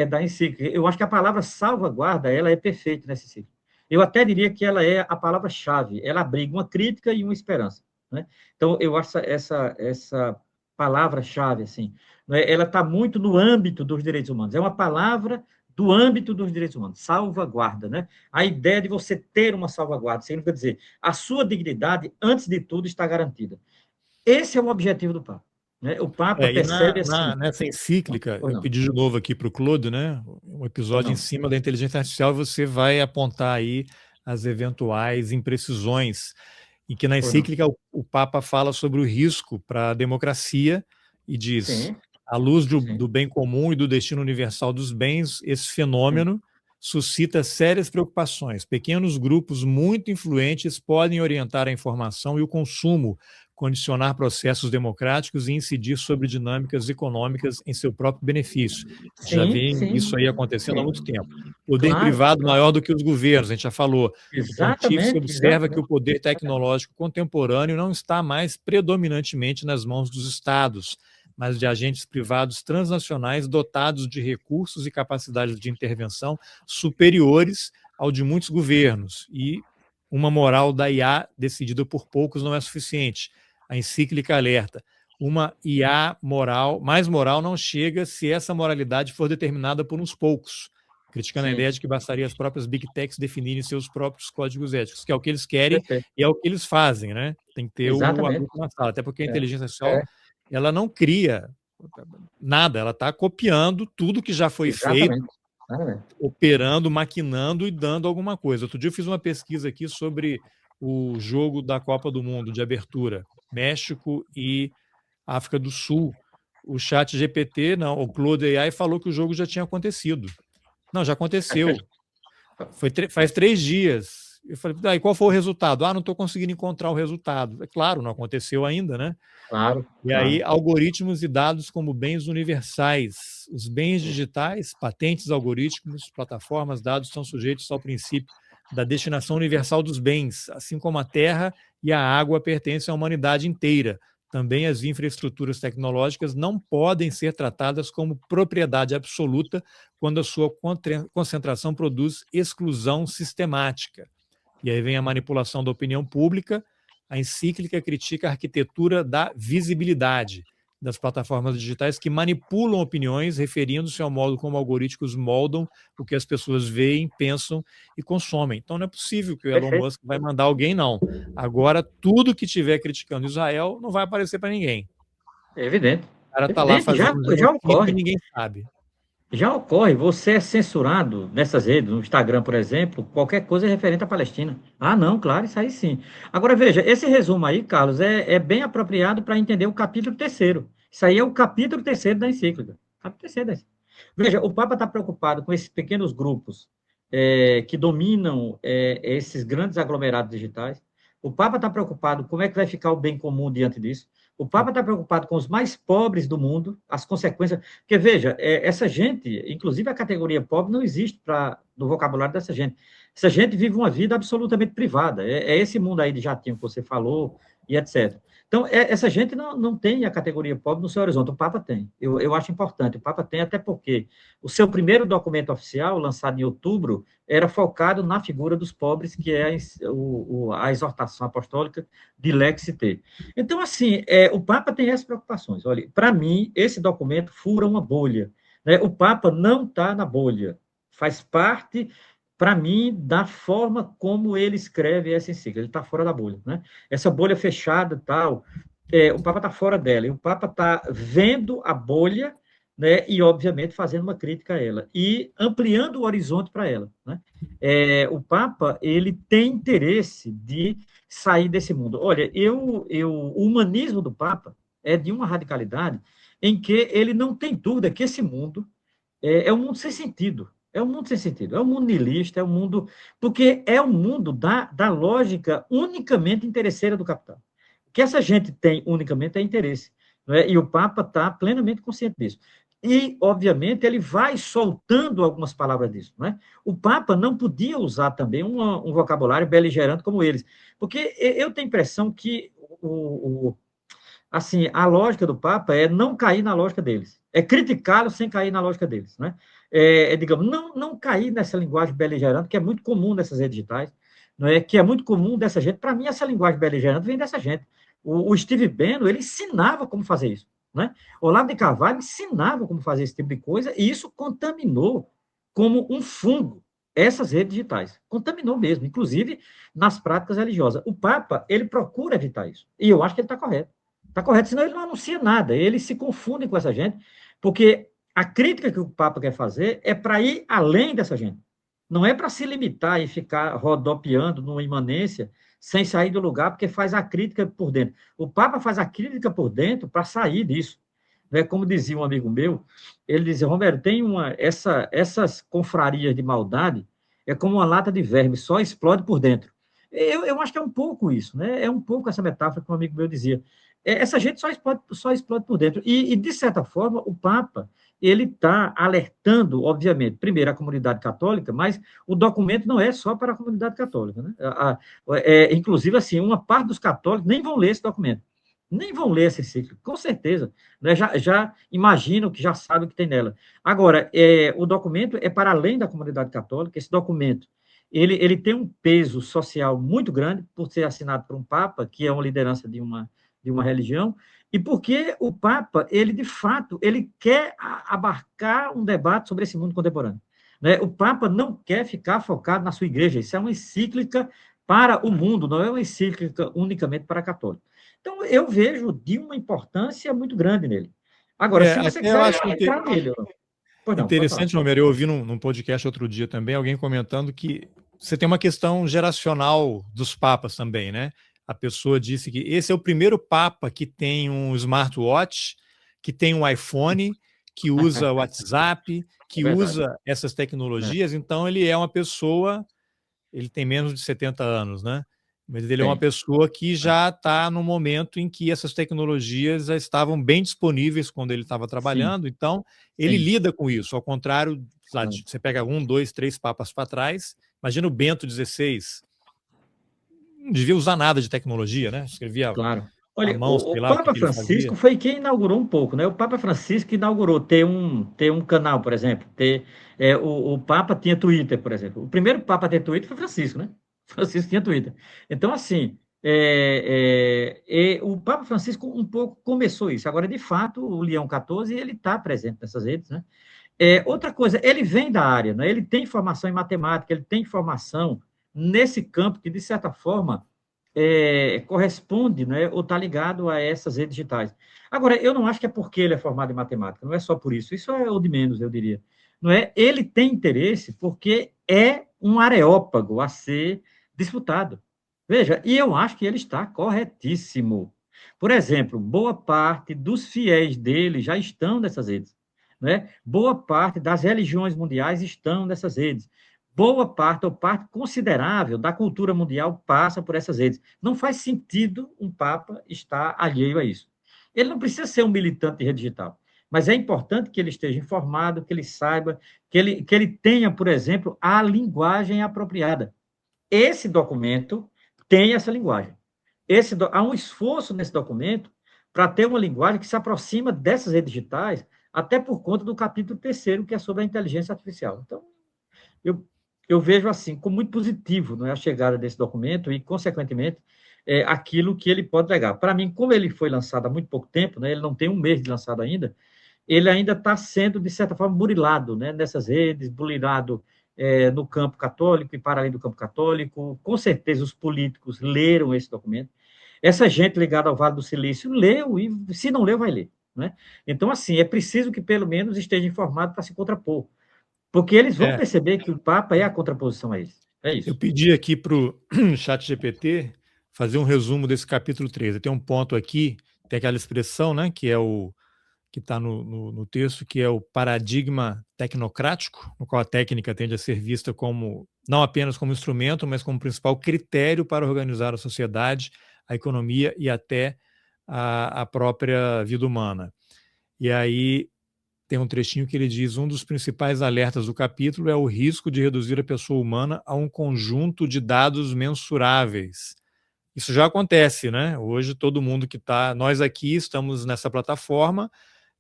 da encíclica. Eu acho que a palavra salvaguarda, ela é perfeita nessa encíclica. Eu até diria que ela é a palavra-chave, ela abriga uma crítica e uma esperança, né? Então, eu acho essa palavra-chave, assim, né? Ela está muito no âmbito dos direitos humanos, é uma palavra do âmbito dos direitos humanos, salvaguarda, né? A ideia de você ter uma salvaguarda, significa dizer, a sua dignidade, antes de tudo, está garantida. Esse é o objetivo do Papa, né? O Papa E percebe assim... nessa encíclica, Pois eu não. pedi de novo aqui para o Claude, né, um Pois episódio em não. cima da inteligência artificial, você vai apontar aí as eventuais imprecisões, em que na Pois não. encíclica o Papa fala sobre o risco para a democracia e diz: Sim, à luz sim, do bem comum e do destino universal dos bens, esse sim. fenômeno suscita sérias preocupações. Pequenos grupos muito influentes podem orientar a informação e o consumo, condicionar processos democráticos e incidir sobre dinâmicas econômicas em seu próprio benefício. A gente já Sim, vê sim, isso aí acontecendo há sim. muito tempo. Poder Claro, privado claro. maior do que os governos, a gente já falou. O pontífice Exatamente, observa que o exatamente. poder tecnológico contemporâneo não está mais predominantemente nas mãos dos estados, mas de agentes privados transnacionais dotados de recursos e capacidades de intervenção superiores ao de muitos governos. E uma moral da IA decidida por poucos não é suficiente. A encíclica alerta: uma IA moral, mais moral não chega se essa moralidade for determinada por uns poucos, criticando a Sim, ideia de que bastaria as próprias big techs definirem seus próprios códigos éticos, que é o que eles querem perfeito. e é o que eles fazem, né? Tem que ter o Exatamente. adulto na sala, até porque a É, inteligência artificial é, ela não cria nada, ela está copiando tudo que já foi feito, exatamente. Exatamente. operando, maquinando e dando alguma coisa. Outro dia eu fiz uma pesquisa aqui sobre o jogo da Copa do Mundo de abertura, México e África do Sul. O chat GPT, não, o Claude AI falou que o jogo já tinha acontecido. Não, já aconteceu. Faz 3 dias. Eu falei, daí qual foi o resultado? Ah, não estou conseguindo encontrar o resultado. É claro, não aconteceu ainda, né? Claro, E aí, claro. algoritmos e dados como bens universais. Os bens digitais, patentes, algoritmos, plataformas, dados estão sujeitos ao princípio da destinação universal dos bens, assim como a terra e a água pertencem à humanidade inteira. Também as infraestruturas tecnológicas não podem ser tratadas como propriedade absoluta quando a sua concentração produz exclusão sistemática. E aí vem a manipulação da opinião pública. A encíclica critica a arquitetura da visibilidade das plataformas digitais que manipulam opiniões, referindo-se ao modo como algoritmos moldam o que as pessoas veem, pensam e consomem. Então não é possível que o Elon Perfeito. Musk vai mandar alguém, não. Agora, tudo que estiver criticando Israel não vai aparecer para ninguém. É evidente. O cara está lá Evidente, fazendo já genocídio e ocorre. ninguém sabe. Já ocorre, você é censurado nessas redes, no Instagram, por exemplo, qualquer coisa referente à Palestina. Ah, não, claro, isso aí sim. Agora, veja, esse resumo aí, Carlos, é bem apropriado para entender o capítulo terceiro. Isso aí é o capítulo terceiro da encíclica. Capítulo terceiro da encíclica. Veja, o Papa está preocupado com esses pequenos grupos que dominam esses grandes aglomerados digitais. O Papa está preocupado como é que vai ficar o bem comum diante disso. O Papa está preocupado com os mais pobres do mundo, as consequências. Porque, veja, essa gente, inclusive a categoria pobre, não existe no vocabulário dessa gente. Essa gente vive uma vida absolutamente privada. É esse mundo aí de jatinho que você falou e etc. Então, essa gente não tem a categoria pobre no seu horizonte. O Papa tem. Eu acho importante. O Papa tem, até porque o seu primeiro documento oficial, lançado em outubro, era focado na figura dos pobres, que é a exortação apostólica de Lex T. Então, assim, o Papa tem essas preocupações. Olha, para mim, esse documento fura uma bolha, né? O Papa não está na bolha. Faz parte, para mim, da forma como ele escreve essa encíclica. Ele está fora da bolha, né? Essa bolha fechada tal, o Papa está fora dela. E o Papa está vendo a bolha, né? E, obviamente, fazendo uma crítica a ela. E ampliando o horizonte para ela, né? O Papa, ele tem interesse de sair desse mundo. Olha, o humanismo do Papa é de uma radicalidade em que ele não tem dúvida que esse mundo é um mundo sem sentido. É um mundo sem sentido. É um mundo niilista, é um mundo. Porque é um mundo da lógica unicamente interesseira do capital. O que essa gente tem unicamente é interesse. Não é? E o Papa está plenamente consciente disso. E, obviamente, ele vai soltando algumas palavras disso, né? O Papa não podia usar também um vocabulário beligerante como eles, porque eu tenho a impressão que assim, a lógica do Papa é não cair na lógica deles, é criticá-los sem cair na lógica deles, né? Digamos, não cair nessa linguagem beligerante, que é muito comum nessas redes digitais, não é? Que é muito comum dessa gente. Para mim, essa linguagem beligerante vem dessa gente. O Steve Bannon, ele ensinava como fazer isso, né? Olavo de Carvalho ensinava como fazer esse tipo de coisa, e isso contaminou como um fungo essas redes digitais. Contaminou mesmo, inclusive nas práticas religiosas. O Papa, ele procura evitar isso, e eu acho que ele está correto. Está correto, senão ele não anuncia nada. Eles se confundem com essa gente, porque a crítica que o Papa quer fazer é para ir além dessa gente. Não é para se limitar e ficar rodopiando numa imanência sem sair do lugar, porque faz a crítica por dentro. O Papa faz a crítica por dentro para sair disso. Né? Como dizia um amigo meu, ele dizia, Romero, tem essas confrarias de maldade, é como uma lata de verme, só explode por dentro. Eu acho que é um pouco isso, né? É um pouco essa metáfora que um amigo meu dizia. Essa gente só explode por dentro. De certa forma, o Papa ele está alertando, obviamente, primeiro a comunidade católica, mas o documento não é só para a comunidade católica. Né? Inclusive, assim, uma parte dos católicos nem vão ler esse documento, nem vão ler esse ciclo, com certeza. Né? Já imaginam que já sabem o que tem nela. Agora, o documento é para além da comunidade católica, esse documento ele tem um peso social muito grande por ser assinado por um Papa, que é uma liderança de uma religião, e porque o Papa, ele de fato, ele quer abarcar um debate sobre esse mundo contemporâneo. Né? O Papa não quer ficar focado na sua igreja, isso é uma encíclica para o mundo, não é uma encíclica unicamente para católicos. Então, eu vejo de uma importância muito grande nele. Agora, se você Até eu quiser acho entrar nele, pois não, pode falar. interessante, Romero, eu ouvi num podcast outro dia também, alguém comentando que você tem uma questão geracional dos papas também, né? A pessoa disse que esse é o primeiro papa que tem um smartwatch, que tem um iPhone, que usa WhatsApp, É que verdade. usa essas É, tecnologias, então ele é uma pessoa, ele tem menos de 70 anos, né? Mas ele é uma tem. pessoa que já está no momento em que essas tecnologias já estavam bem disponíveis quando ele estava Sim, trabalhando, então ele sim. lida com isso, ao contrário, lá, você pega um, dois, três papas para trás, imagina o Bento XVI, não devia usar nada de tecnologia, né? Escrevia Claro. à Olha, mão, o sei lá o que Papa que ele Francisco fazia. foi quem inaugurou um pouco, né? O Papa Francisco inaugurou ter um canal, por exemplo. O Papa tinha Twitter, por exemplo. O primeiro Papa a ter Twitter foi Francisco, né? Francisco tinha Twitter. Então, assim, o Papa Francisco um pouco começou isso. Agora, de fato, o Leão XIV, ele está presente nessas redes, né? Outra coisa, ele vem da área, né? Ele tem formação em matemática, ele tem formação nesse campo que, de certa forma, corresponde, né, ou está ligado a essas redes digitais. Agora, eu não acho que é porque ele é formado em matemática, não é só por isso, isso é o de menos, eu diria. Não é? Ele tem interesse porque é um areópago a ser disputado. Veja, e eu acho que ele está corretíssimo. Por exemplo, boa parte dos fiéis dele já estão nessas redes. Né? Boa parte das religiões mundiais estão nessas redes. Boa parte, ou parte considerável da cultura mundial passa por essas redes. Não faz sentido um Papa estar alheio a isso. Ele não precisa ser um militante de rede digital, mas é importante que ele esteja informado, que ele saiba, que ele tenha, por exemplo, a linguagem apropriada. Esse documento tem essa linguagem. Há um esforço nesse documento para ter uma linguagem que se aproxima dessas redes digitais, até por conta do capítulo terceiro, que é sobre a inteligência artificial. Então, eu, eu vejo assim, como muito positivo, não é, a chegada desse documento e, consequentemente, aquilo que ele pode legar. Para mim, como ele foi lançado há muito pouco tempo, né, ele não tem um mês de lançado ainda, ele ainda está sendo, de certa forma, burilado, né, nessas redes, burilado no campo católico e para além do campo católico. Com certeza, os políticos leram esse documento. Essa gente ligada ao Vale do Silício leu, e se não leu, vai ler. Né? Então, assim, é preciso que pelo menos esteja informado para se contrapor. Porque eles vão É, perceber que o Papa é a contraposição a eles. É eu isso. pedi aqui para o chat GPT fazer um resumo desse capítulo 13. Tem um ponto aqui, tem aquela expressão, né, que é o que está no texto, que é o paradigma tecnocrático, no qual a técnica tende a ser vista como não apenas como instrumento, mas como principal critério para organizar a sociedade, a economia e até a própria vida humana. E aí tem um trechinho que ele diz: um dos principais alertas do capítulo é o risco de reduzir a pessoa humana a um conjunto de dados mensuráveis. Isso já acontece, né? Hoje todo mundo que está, nós aqui estamos nessa plataforma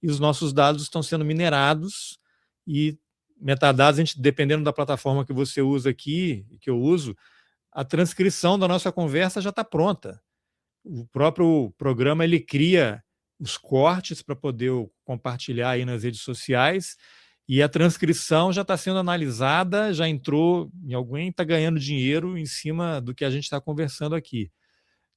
e os nossos dados estão sendo minerados e metadados, a gente, dependendo da plataforma que você usa aqui, que eu uso, a transcrição da nossa conversa já está pronta. O próprio programa ele cria os cortes para poder compartilhar aí nas redes sociais e a transcrição já está sendo analisada, já entrou em alguém está ganhando dinheiro em cima do que a gente está conversando aqui.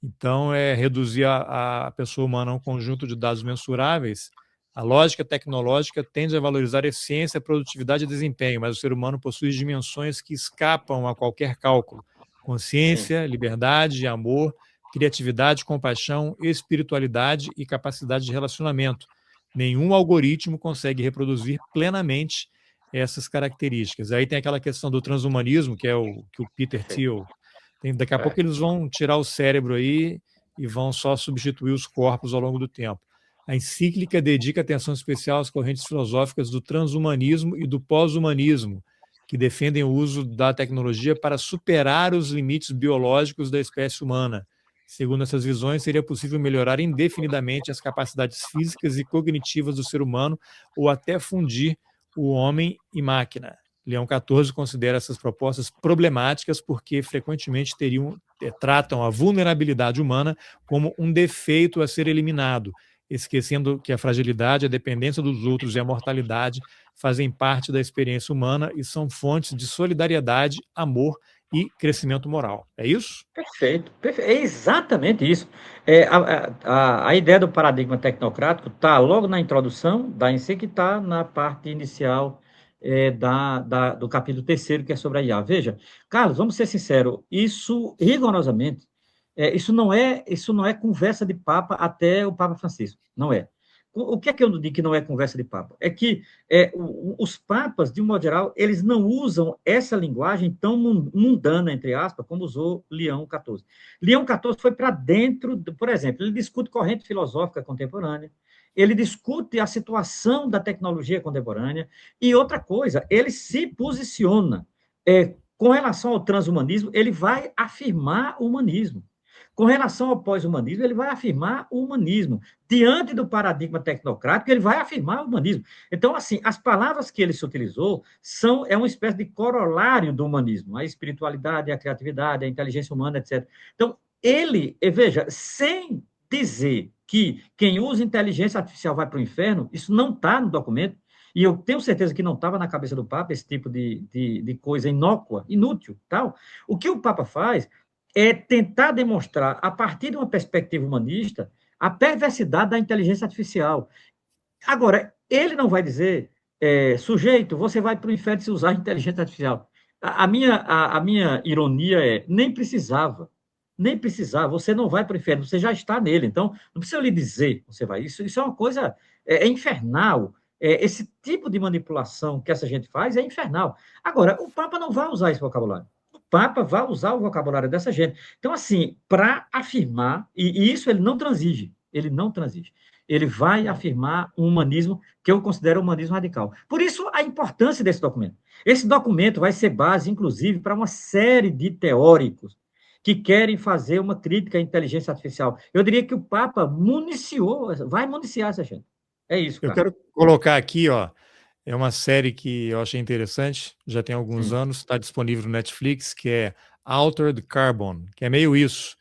Então, é reduzir a pessoa humana a um conjunto de dados mensuráveis. A lógica tecnológica tende a valorizar a eficiência, produtividade e desempenho, mas o ser humano possui dimensões que escapam a qualquer cálculo: consciência, liberdade, amor, criatividade, compaixão, espiritualidade e capacidade de relacionamento. Nenhum algoritmo consegue reproduzir plenamente essas características. Aí tem aquela questão do transhumanismo, que é o que o Peter Thiel daqui a pouco eles vão tirar o cérebro aí e vão só substituir os corpos ao longo do tempo. A encíclica dedica atenção especial às correntes filosóficas do transhumanismo e do pós-humanismo, que defendem o uso da tecnologia para superar os limites biológicos da espécie humana. Segundo essas visões, seria possível melhorar indefinidamente as capacidades físicas e cognitivas do ser humano ou até fundir o homem e máquina. Leão XIV considera essas propostas problemáticas porque frequentemente tratam a vulnerabilidade humana como um defeito a ser eliminado, esquecendo que a fragilidade, a dependência dos outros e a mortalidade fazem parte da experiência humana e são fontes de solidariedade, amor e crescimento moral. É isso? Perfeito, perfeito. É exatamente isso. A ideia do paradigma tecnocrático está logo na introdução da encíclica, está na parte inicial do capítulo terceiro, que é sobre a IA. Veja, Carlos, vamos ser sinceros, isso rigorosamente, isso não é conversa de papa até o Papa Francisco, não é. O que é que eu digo que não é conversa de papa? É que os papas, de um modo geral, eles não usam essa linguagem tão mundana, entre aspas, como usou Leão XIV. Leão XIV foi para dentro, por exemplo, ele discute corrente filosófica contemporânea, ele discute a situação da tecnologia contemporânea, e outra coisa, ele se posiciona com relação ao transhumanismo, ele vai afirmar o humanismo. Com relação ao pós-humanismo, ele vai afirmar o humanismo. Diante do paradigma tecnocrático, ele vai afirmar o humanismo. Então, assim, as palavras que ele se utilizou é uma espécie de corolário do humanismo, a espiritualidade, a criatividade, a inteligência humana, etc. Então, veja, sem dizer que quem usa inteligência artificial vai para o inferno, isso não está no documento, e eu tenho certeza que não estava na cabeça do Papa esse tipo de coisa inócua, inútil, tal. O que o Papa faz é tentar demonstrar, a partir de uma perspectiva humanista, a perversidade da inteligência artificial. Agora, ele não vai dizer, sujeito, você vai para o inferno se usar inteligência artificial. A minha ironia nem precisava, você não vai para o inferno, você já está nele, então não precisa lhe dizer, você vai. Isso é uma coisa, infernal. Esse tipo de manipulação que essa gente faz é infernal. Agora, o Papa não vai usar esse vocabulário. Papa vai usar o vocabulário dessa gente. Então, assim, para afirmar, e isso ele não transige, ele vai afirmar um humanismo que eu considero um humanismo radical. Por isso, a importância desse documento. Esse documento vai ser base, inclusive, para uma série de teóricos que querem fazer uma crítica à inteligência artificial. Eu diria que o Papa vai municiar essa gente. É isso, Eu cara. quero colocar aqui, ó, é uma série que eu achei interessante, já tem alguns anos, está disponível no Netflix, que é Altered Carbon, que é meio isso.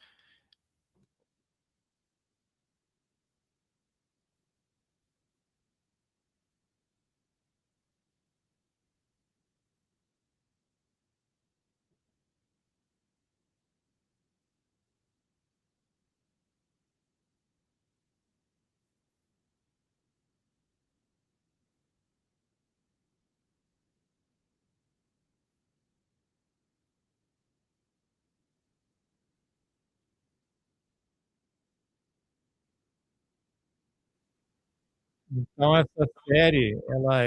Então, essa série, ela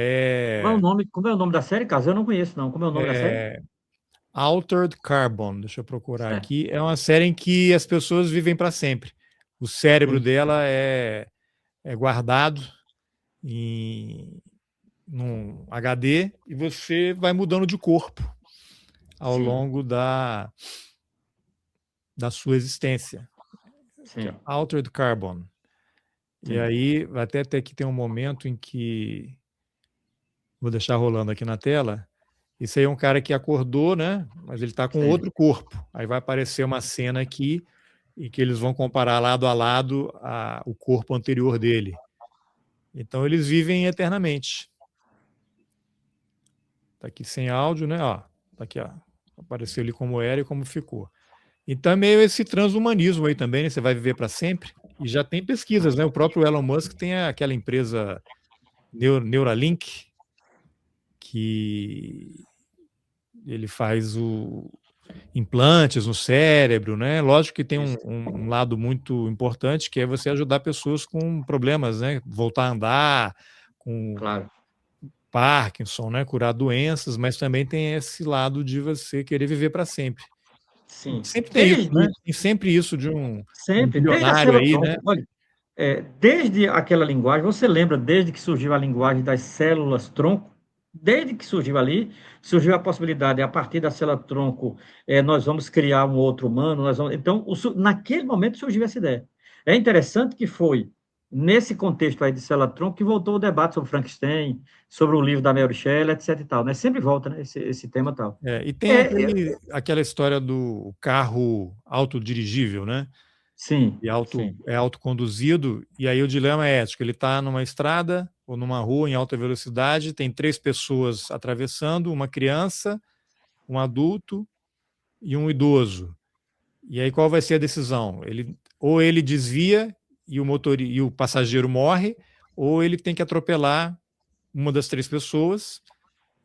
Como é o nome da série, caso eu não conheço, não. Como é o nome da série? Altered Carbon, deixa eu procurar Certo. aqui. É uma série em que as pessoas vivem para sempre. O cérebro dela é guardado em num HD e você vai mudando de corpo ao Sim, longo da sua existência, que é sim, Altered Carbon. E sim, aí, vai até ter que ter um momento em que, vou deixar rolando aqui na tela, isso aí é um cara que acordou, né? Mas ele está com sim, outro corpo. Aí vai aparecer uma cena aqui em que eles vão comparar lado a lado o corpo anterior dele. Então eles vivem eternamente. Está aqui sem áudio, né? Ó, tá aqui, ó. Apareceu ali como era e como ficou. Então é meio esse transhumanismo aí também, né? Você vai viver para sempre. E já tem pesquisas, né? O próprio Elon Musk tem aquela empresa Neuralink, que ele faz implantes no cérebro, né? Lógico que tem isso, um lado muito importante, que é você ajudar pessoas com problemas, né? Voltar a andar, com claro. Parkinson, né? Curar doenças, mas também tem esse lado de você querer viver para sempre. E Sim. sempre tem isso, né? Desde Tem sempre isso de um sempre, desde a bilionário aí, né? célula-tronco, olha, desde aquela linguagem, você lembra, desde que surgiu a linguagem das células-tronco, desde que surgiu ali, surgiu a possibilidade, a partir da célula-tronco, nós vamos criar um outro humano, então, naquele momento surgiu essa ideia. É interessante que foi nesse contexto aí de célula-tronco que voltou o debate sobre Frankenstein, sobre o livro da Mary Shelley, etc e tal, né? Sempre volta, né, esse tema e tal. E tem É, aquela história do carro autodirigível, né? sim, E sim, é autoconduzido, e aí o dilema é ético. Ele está numa estrada ou numa rua em alta velocidade, tem três pessoas atravessando, uma criança, um adulto e um idoso. E aí qual vai ser a decisão? Ou ele desvia e o passageiro morre, ou ele tem que atropelar uma das três pessoas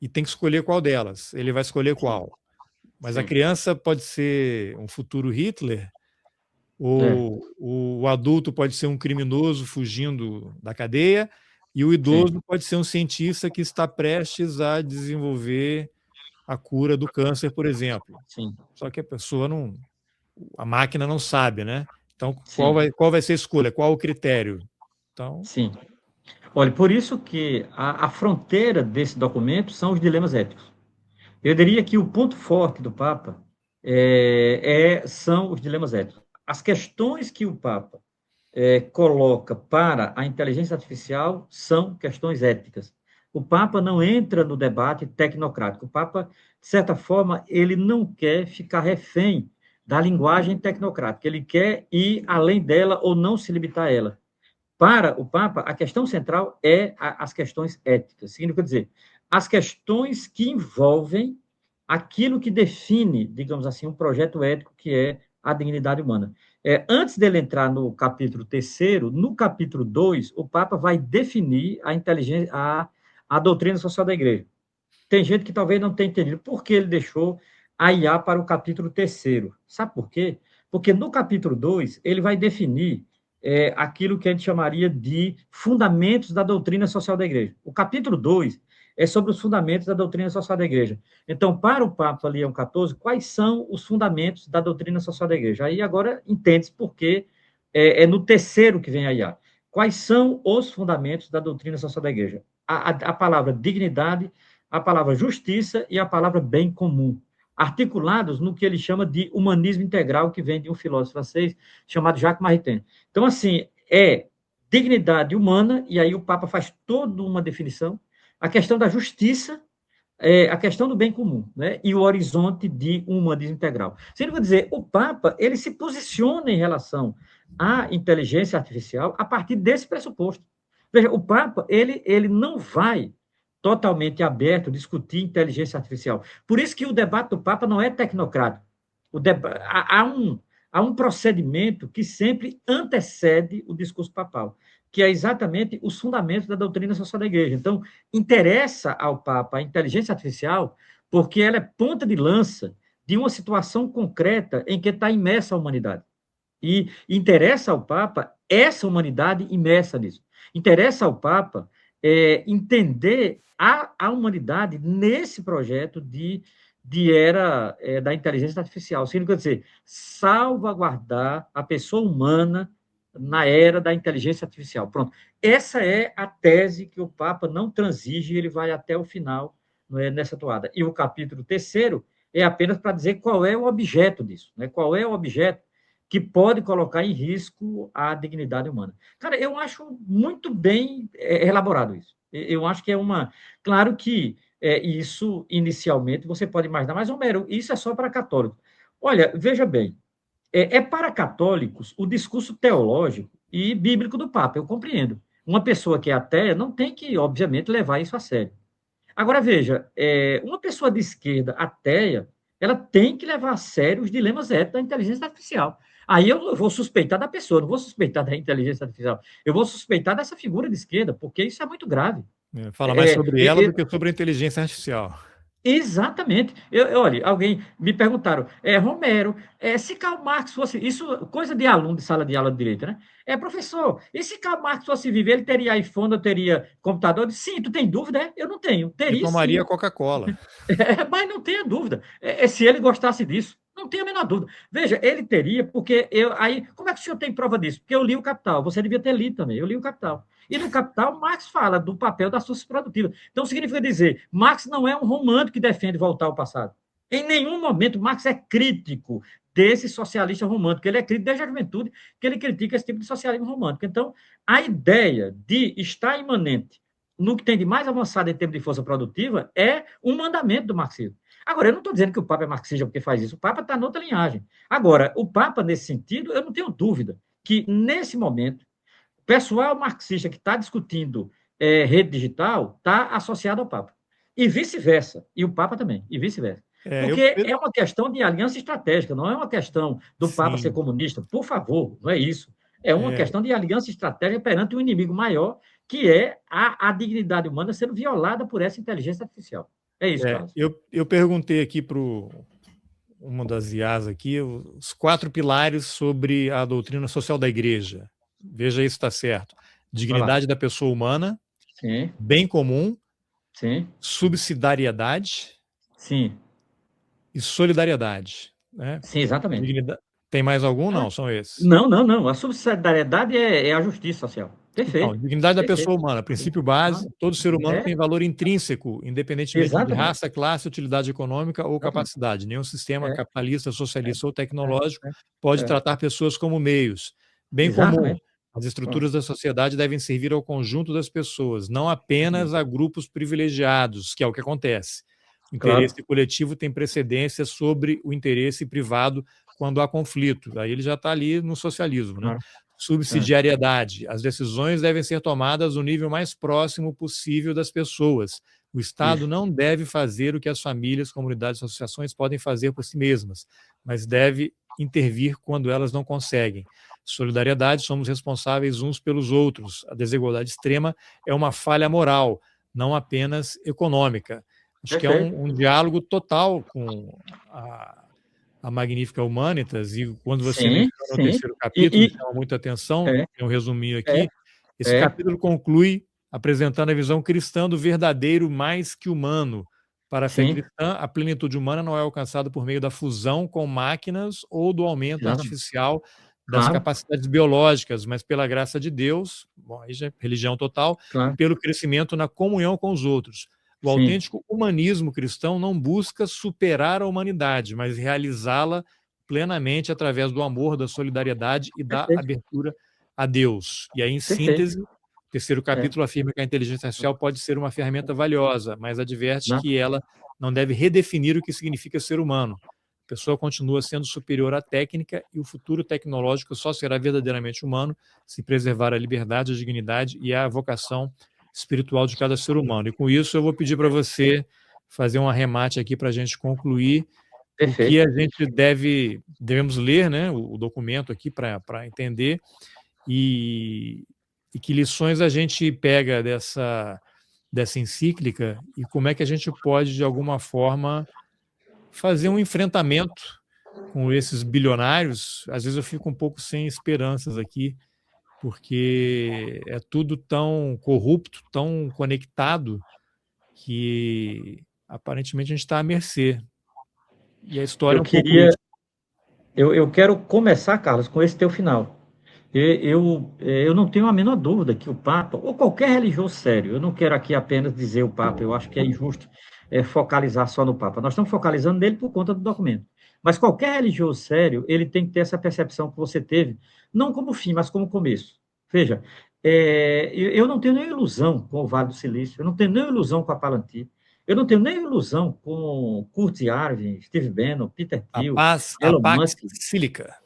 e tem que escolher qual delas. Ele vai escolher sim, qual. Mas a sim. criança pode ser um futuro Hitler, É, o adulto pode ser um criminoso fugindo da cadeia, e o sim, idoso pode ser um cientista que está prestes a desenvolver a cura do câncer, por exemplo. sim, Só que a pessoa não, a máquina não sabe, né? Então, sim, qual vai ser a escolha? Qual o critério? Então, sim. Olha, por isso que a fronteira desse documento são os dilemas éticos. Eu diria que o ponto forte do Papa são os dilemas éticos. As questões que o Papa coloca para a inteligência artificial são questões éticas. O Papa não entra no debate tecnocrático. O Papa, de certa forma, ele não quer ficar refém da linguagem tecnocrática. Ele quer ir além dela ou não se limitar a ela. Para o Papa, a questão central é as questões éticas. Significa dizer, as questões que envolvem aquilo que define, digamos assim, um projeto ético que é a dignidade humana. Antes dele entrar no capítulo terceiro, no capítulo 2, o Papa vai definir a inteligência, a doutrina social da igreja. Tem gente que talvez não tenha entendido por que ele deixou a IA para o capítulo terceiro. Sabe por quê? Porque no capítulo 2 ele vai definir aquilo que a gente chamaria de fundamentos da doutrina social da igreja. O capítulo 2 é sobre os fundamentos da doutrina social da igreja. Então, para o Papa Leão XIV, quais são os fundamentos da doutrina social da igreja? Aí agora entende-se por que no terceiro que vem a IA. Quais são os fundamentos da doutrina social da igreja? A palavra dignidade, a palavra justiça e a palavra bem comum, articulados no que ele chama de humanismo integral, que vem de um filósofo francês chamado Jacques Maritain. Então, assim, dignidade humana, e aí o Papa faz toda uma definição, a questão da justiça, a questão do bem comum, né? E o horizonte de um humanismo integral. Significa dizer, o Papa, ele se posiciona em relação à inteligência artificial a partir desse pressuposto. Veja, o Papa, ele não vai totalmente aberto a discutir inteligência artificial. Por isso que o debate do Papa não é tecnocrático. Há um procedimento que sempre antecede o discurso papal, que é exatamente os fundamentos da doutrina social da igreja. Então, interessa ao Papa a inteligência artificial porque ela é ponta de lança de uma situação concreta em que está imersa a humanidade. E interessa ao Papa essa humanidade imersa nisso. Interessa ao Papa entender a humanidade nesse projeto de era da inteligência artificial. Significa dizer, salvaguardar a pessoa humana na era da inteligência artificial. Pronto. Essa é a tese que o Papa não transige, ele vai até o final, nessa toada. E o capítulo terceiro é apenas para dizer qual é o objeto disso, né? Qual é o objeto que pode colocar em risco a dignidade humana. Cara, eu acho muito bem elaborado isso. Eu acho que é uma. Claro que isso, inicialmente, você pode imaginar, mas, Homero, isso é só para católicos. Olha, veja bem, para católicos o discurso teológico e bíblico do Papa, eu compreendo. Uma pessoa que é ateia não tem que, obviamente, levar isso a sério. Agora, veja, uma pessoa de esquerda ateia, ela tem que levar a sério os dilemas éticos da inteligência artificial. Aí eu vou suspeitar da pessoa, não vou suspeitar da inteligência artificial, eu vou suspeitar dessa figura de esquerda, porque isso é muito grave. Fala mais É, sobre ela do que sobre a inteligência artificial. Exatamente. Olha, alguém me perguntaram, Romero, se Karl Marx fosse, isso coisa de aluno de sala de aula de direito, né? Professor, e se Karl Marx fosse viver, ele teria iPhone, eu teria computador? Eu disse, sim, tu tem dúvida? Eu não tenho. E Teria tomaria sim. Coca-Cola. Mas não tenha dúvida. Se ele gostasse disso, não tenha a menor dúvida. Veja, ele teria, porque aí, como é que o senhor tem prova disso? Porque eu li o Capital, você devia ter lido também, eu li o Capital. E no Capital, Marx fala do papel das forças produtivas. Então, significa dizer, Marx não é um romântico que defende voltar ao passado. Em nenhum momento, Marx é crítico desse socialista romântico. Ele é crítico desde a juventude, que ele critica esse tipo de socialismo romântico. Então, a ideia de estar imanente no que tem de mais avançado em termos de força produtiva é um mandamento do marxismo. Agora, eu não estou dizendo que o Papa é marxista porque faz isso. O Papa está noutra linhagem. Agora, o Papa, nesse sentido, eu não tenho dúvida que, nesse momento, o pessoal marxista que está discutindo rede digital está associado ao Papa. E vice-versa. E o Papa também. E vice-versa. Porque é uma questão de aliança estratégica, não é uma questão do Papa ser Sim. comunista. Por favor, não é isso. É uma É, questão de aliança estratégica perante um inimigo maior, que é a dignidade humana sendo violada por essa inteligência artificial. É isso, Carlos. eu perguntei aqui para uma das IAs aqui os 4 pilares sobre a doutrina social da igreja. Veja isso está certo. Vai lá. Dignidade da pessoa humana, Sim, bem comum, sim, subsidiariedade sim. e solidariedade. Né? Sim, exatamente. Dignidade... Tem mais algum? Não, são esses. Não, não, não. A subsidiariedade é a justiça social. Então, Perfeito. dignidade da Perfeito. pessoa humana, princípio base, todo ser humano É, tem valor intrínseco, independentemente de exatamente. raça, classe, utilidade econômica ou Exatamente. capacidade. Nenhum sistema É, capitalista, socialista ou é, tecnológico pode é. tratar pessoas como meios. Bem comum, Exatamente. as Pronto. estruturas da sociedade devem servir ao conjunto das pessoas, não apenas a grupos privilegiados, que é o que acontece. O Claro, interesse coletivo tem precedência sobre o interesse privado quando há conflito. Aí ele já está ali no socialismo, né? claro. É. Subsidiariedade. As decisões devem ser tomadas no nível mais próximo possível das pessoas. O Estado Isso. não deve fazer o que as famílias, comunidades e associações podem fazer por si mesmas, mas deve intervir quando elas não conseguem. Solidariedade, somos responsáveis uns pelos outros. A desigualdade extrema é uma falha moral, não apenas econômica. Acho que é Perfeito. um diálogo total com a Magnífica Humanitas, e quando você Sim, menciona o sim. terceiro capítulo, E, chama muita atenção, é, tem um resuminho é, aqui, esse é. capítulo conclui apresentando a visão cristã do verdadeiro mais que humano. Para a fé Sim, cristã, a plenitude humana não é alcançada por meio da fusão com máquinas ou do aumento exatamente. artificial das Claro, capacidades biológicas, mas pela graça de Deus, bom, aí já é religião total, e claro. pelo crescimento na comunhão com os outros. O Sim. autêntico humanismo cristão não busca superar a humanidade, mas realizá-la plenamente através do amor, da solidariedade e da Perfeito. abertura a Deus. E aí, em Perfeito. síntese, o terceiro É. capítulo afirma que a inteligência artificial pode ser uma ferramenta valiosa, mas adverte Exato. que ela não deve redefinir o que significa ser humano. A pessoa continua sendo superior à técnica e o futuro tecnológico só será verdadeiramente humano se preservar a liberdade, a dignidade e a vocação espiritual de cada ser humano. E com isso eu vou pedir para você fazer um arremate aqui para a gente concluir o que Perfeito. a gente devemos ler, né, o documento aqui para entender e, e que lições a gente pega dessa encíclica e como é que a gente pode, de alguma forma, fazer um enfrentamento com esses bilionários. Às vezes eu fico um pouco sem esperanças aqui, porque é tudo tão corrupto, tão conectado, que aparentemente a gente está à mercê. E a história Eu é um pouco queria, isso. eu quero começar, Carlos, com esse teu final. Eu não tenho a menor dúvida que o Papa, ou qualquer religioso sério, eu não quero aqui apenas dizer o Papa, eu acho que é injusto focalizar só no Papa. Nós estamos focalizando nele por conta do documento. Mas qualquer religioso sério, ele tem que ter essa percepção que você teve, não como fim, mas como começo. Veja, eu não tenho nenhuma ilusão com o Vale do Silício, eu não tenho nenhuma ilusão com a Palantir, eu não tenho nenhuma ilusão com Kurt Yarvin, Steve Bannon, Peter A Thiel, paz, a Elon Pax Musk. Sílica.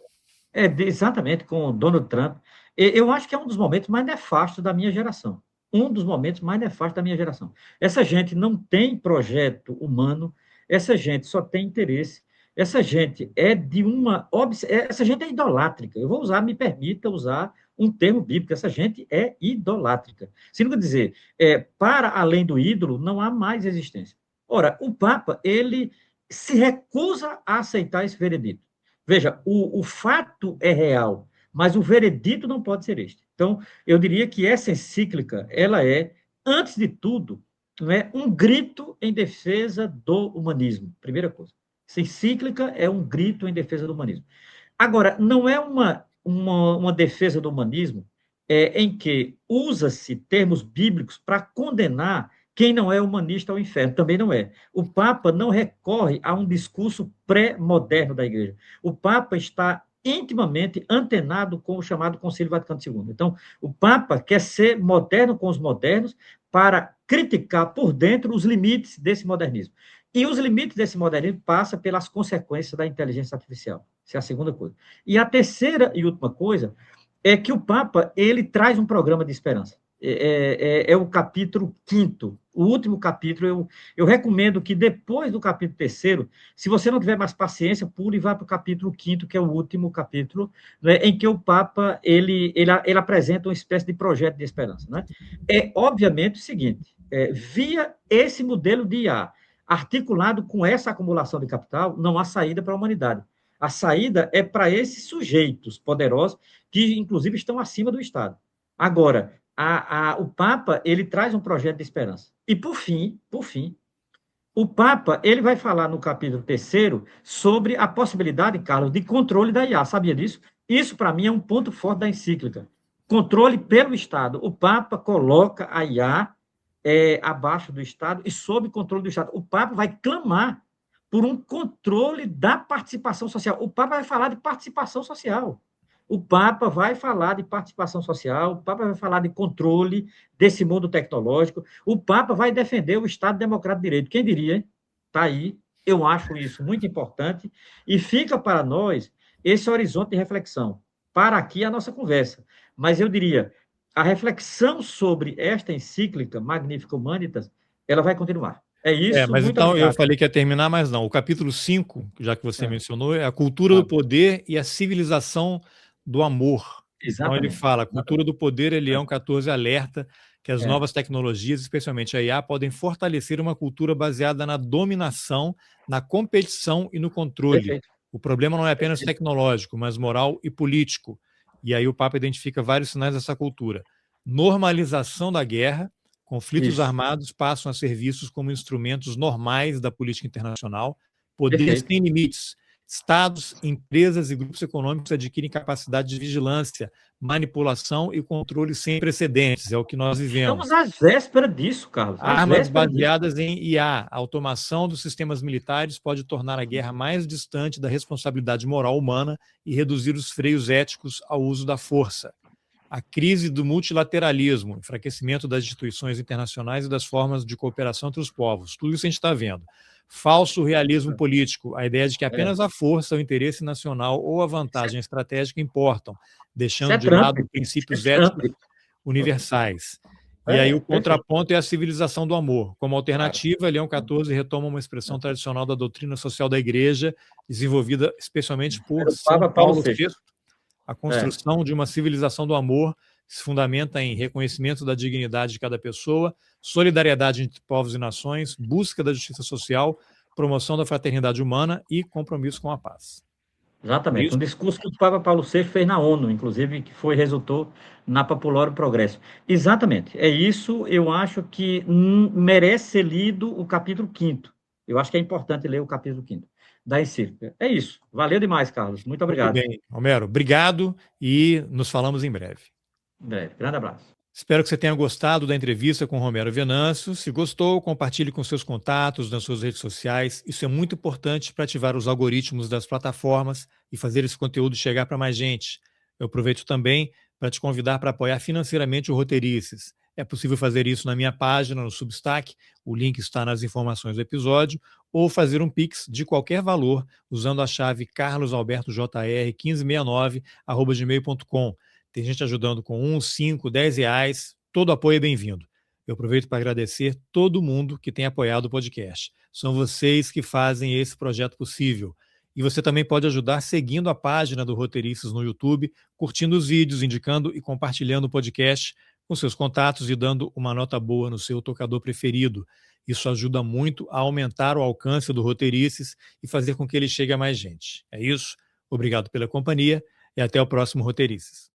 Exatamente, com o Donald Trump. Eu acho que é um dos momentos mais nefastos da minha geração. Um dos momentos mais nefastos da minha geração. Essa gente não tem projeto humano, essa gente só tem interesse, essa gente é de uma. Essa gente é idolátrica. Eu vou usar, me permita usar um termo bíblico, essa gente é idolátrica. Significa dizer, para além do ídolo, não há mais existência. Ora, o Papa, ele se recusa a aceitar esse veredito. Veja, o fato é real, mas o veredito não pode ser este. Então, eu diria que essa encíclica, ela é, antes de tudo, não é, um grito em defesa do humanismo, primeira coisa. Essa encíclica é um grito em defesa do humanismo. Agora, não é uma defesa do humanismo em que usa-se termos bíblicos para condenar quem não é humanista ao inferno. Também não é. O Papa não recorre a um discurso pré-moderno da Igreja. O Papa está intimamente antenado com o chamado Concílio Vaticano II. Então, o Papa quer ser moderno com os modernos para criticar por dentro os limites desse modernismo. E os limites desse modernismo passam pelas consequências da inteligência artificial. Essa é a segunda coisa. E a terceira e última coisa é que o Papa ele traz um programa de esperança. É o capítulo 5º, o último capítulo. Eu recomendo que depois do capítulo 3º, se você não tiver mais paciência, pule e vá para o capítulo 5º, que é o último capítulo, né, em que o Papa ele apresenta uma espécie de projeto de esperança. Né? É obviamente o seguinte: via esse modelo de IA, articulado com essa acumulação de capital, não há saída para a humanidade. A saída é para esses sujeitos poderosos que, inclusive, estão acima do Estado. Agora, o Papa ele traz um projeto de esperança. E, por fim, o Papa ele vai falar no capítulo 3º sobre a possibilidade, Carlos, de controle da IA. Sabia disso? Isso, para mim, é um ponto forte da encíclica. Controle pelo Estado. O Papa coloca a IA abaixo do Estado e sob controle do Estado. O Papa vai clamar por um controle da participação social. O Papa vai falar de participação social. O Papa vai falar de participação social, o Papa vai falar de controle desse mundo tecnológico, o Papa vai defender o Estado Democrático de Direito. Quem diria, hein? Está aí. Eu acho isso muito importante e fica para nós esse horizonte de reflexão. Para aqui a nossa conversa. Mas eu diria, a reflexão sobre esta encíclica Magnifica Humanitas, ela vai continuar. É isso, Mas muito então eu obrigado. falei que ia terminar, mas não. O capítulo 5, já que você É, mencionou, é a cultura do claro. poder e a civilização do amor. Então ele Exatamente, fala, a cultura exatamente. do poder, Leão 14 alerta que as É, novas tecnologias, especialmente a IA, podem fortalecer uma cultura baseada na dominação, na competição e no controle. perfeito, O problema não é apenas perfeito. tecnológico, mas moral e político. E aí o Papa identifica vários sinais dessa cultura. Normalização da guerra. Conflitos Isso, armados passam a ser vistos como instrumentos normais da política internacional. Poder perfeito. sem limites. Estados, empresas e grupos econômicos adquirem capacidade de vigilância, manipulação e controle sem precedentes. É o que nós Estamos vivemos. às vésperas disso, Carlos, às Armas vésperas disso. baseadas em IA. A automação dos sistemas militares pode tornar a guerra mais distante da responsabilidade moral humana e reduzir os freios éticos ao uso da força. A crise do multilateralismo, enfraquecimento das instituições internacionais e das formas de cooperação entre os povos. Tudo isso a gente está vendo. Falso realismo político, a ideia de que É, apenas a força, o interesse nacional ou a vantagem estratégica importam, isso deixando é de Trump, lado isso é princípios Trump. éticos universais. E aí o Perfeito. contraponto é a civilização do amor. Como Claro. alternativa, Leão XIV retoma uma expressão tradicional da doutrina social da Igreja, desenvolvida especialmente por Era o São Papa Paulo Paulo VI. VI. A É, construção de uma civilização do amor se fundamenta em reconhecimento da dignidade de cada pessoa, solidariedade entre povos e nações, busca da justiça social, promoção da fraternidade humana e compromisso com a paz. É exatamente. isso? Um discurso que o Papa Paulo VI fez na ONU, inclusive, que resultou na Popular Progresso. Exatamente. É isso, eu acho que merece ser lido o capítulo 5º. Eu acho que é importante ler o capítulo 5º da encíclica. É isso. Valeu demais, Carlos. Muito Muito obrigado. bem, Romero, obrigado e nos falamos em breve. Grande abraço. Espero que você tenha gostado da entrevista com Romero Venâncio. Se gostou, compartilhe com seus contatos nas suas redes sociais. Isso é muito importante para ativar os algoritmos das plataformas e fazer esse conteúdo chegar para mais gente. Eu aproveito também para te convidar para apoiar financeiramente o Roteirices. É possível fazer isso na minha página, no Substack, o link está nas informações do episódio, ou fazer um Pix de qualquer valor usando a chave carlosalbertojr1569@gmail.com. Tem gente ajudando com 1, 5, 10 reais. Todo apoio é bem-vindo. Eu aproveito para agradecer todo mundo que tem apoiado o podcast. São vocês que fazem esse projeto possível. E você também pode ajudar seguindo a página do Roteiristas no YouTube, curtindo os vídeos, indicando e compartilhando o podcast com seus contatos e dando uma nota boa no seu tocador preferido. Isso ajuda muito a aumentar o alcance do Roteirices e fazer com que ele chegue a mais gente. É isso. Obrigado pela companhia e até o próximo Roteirices.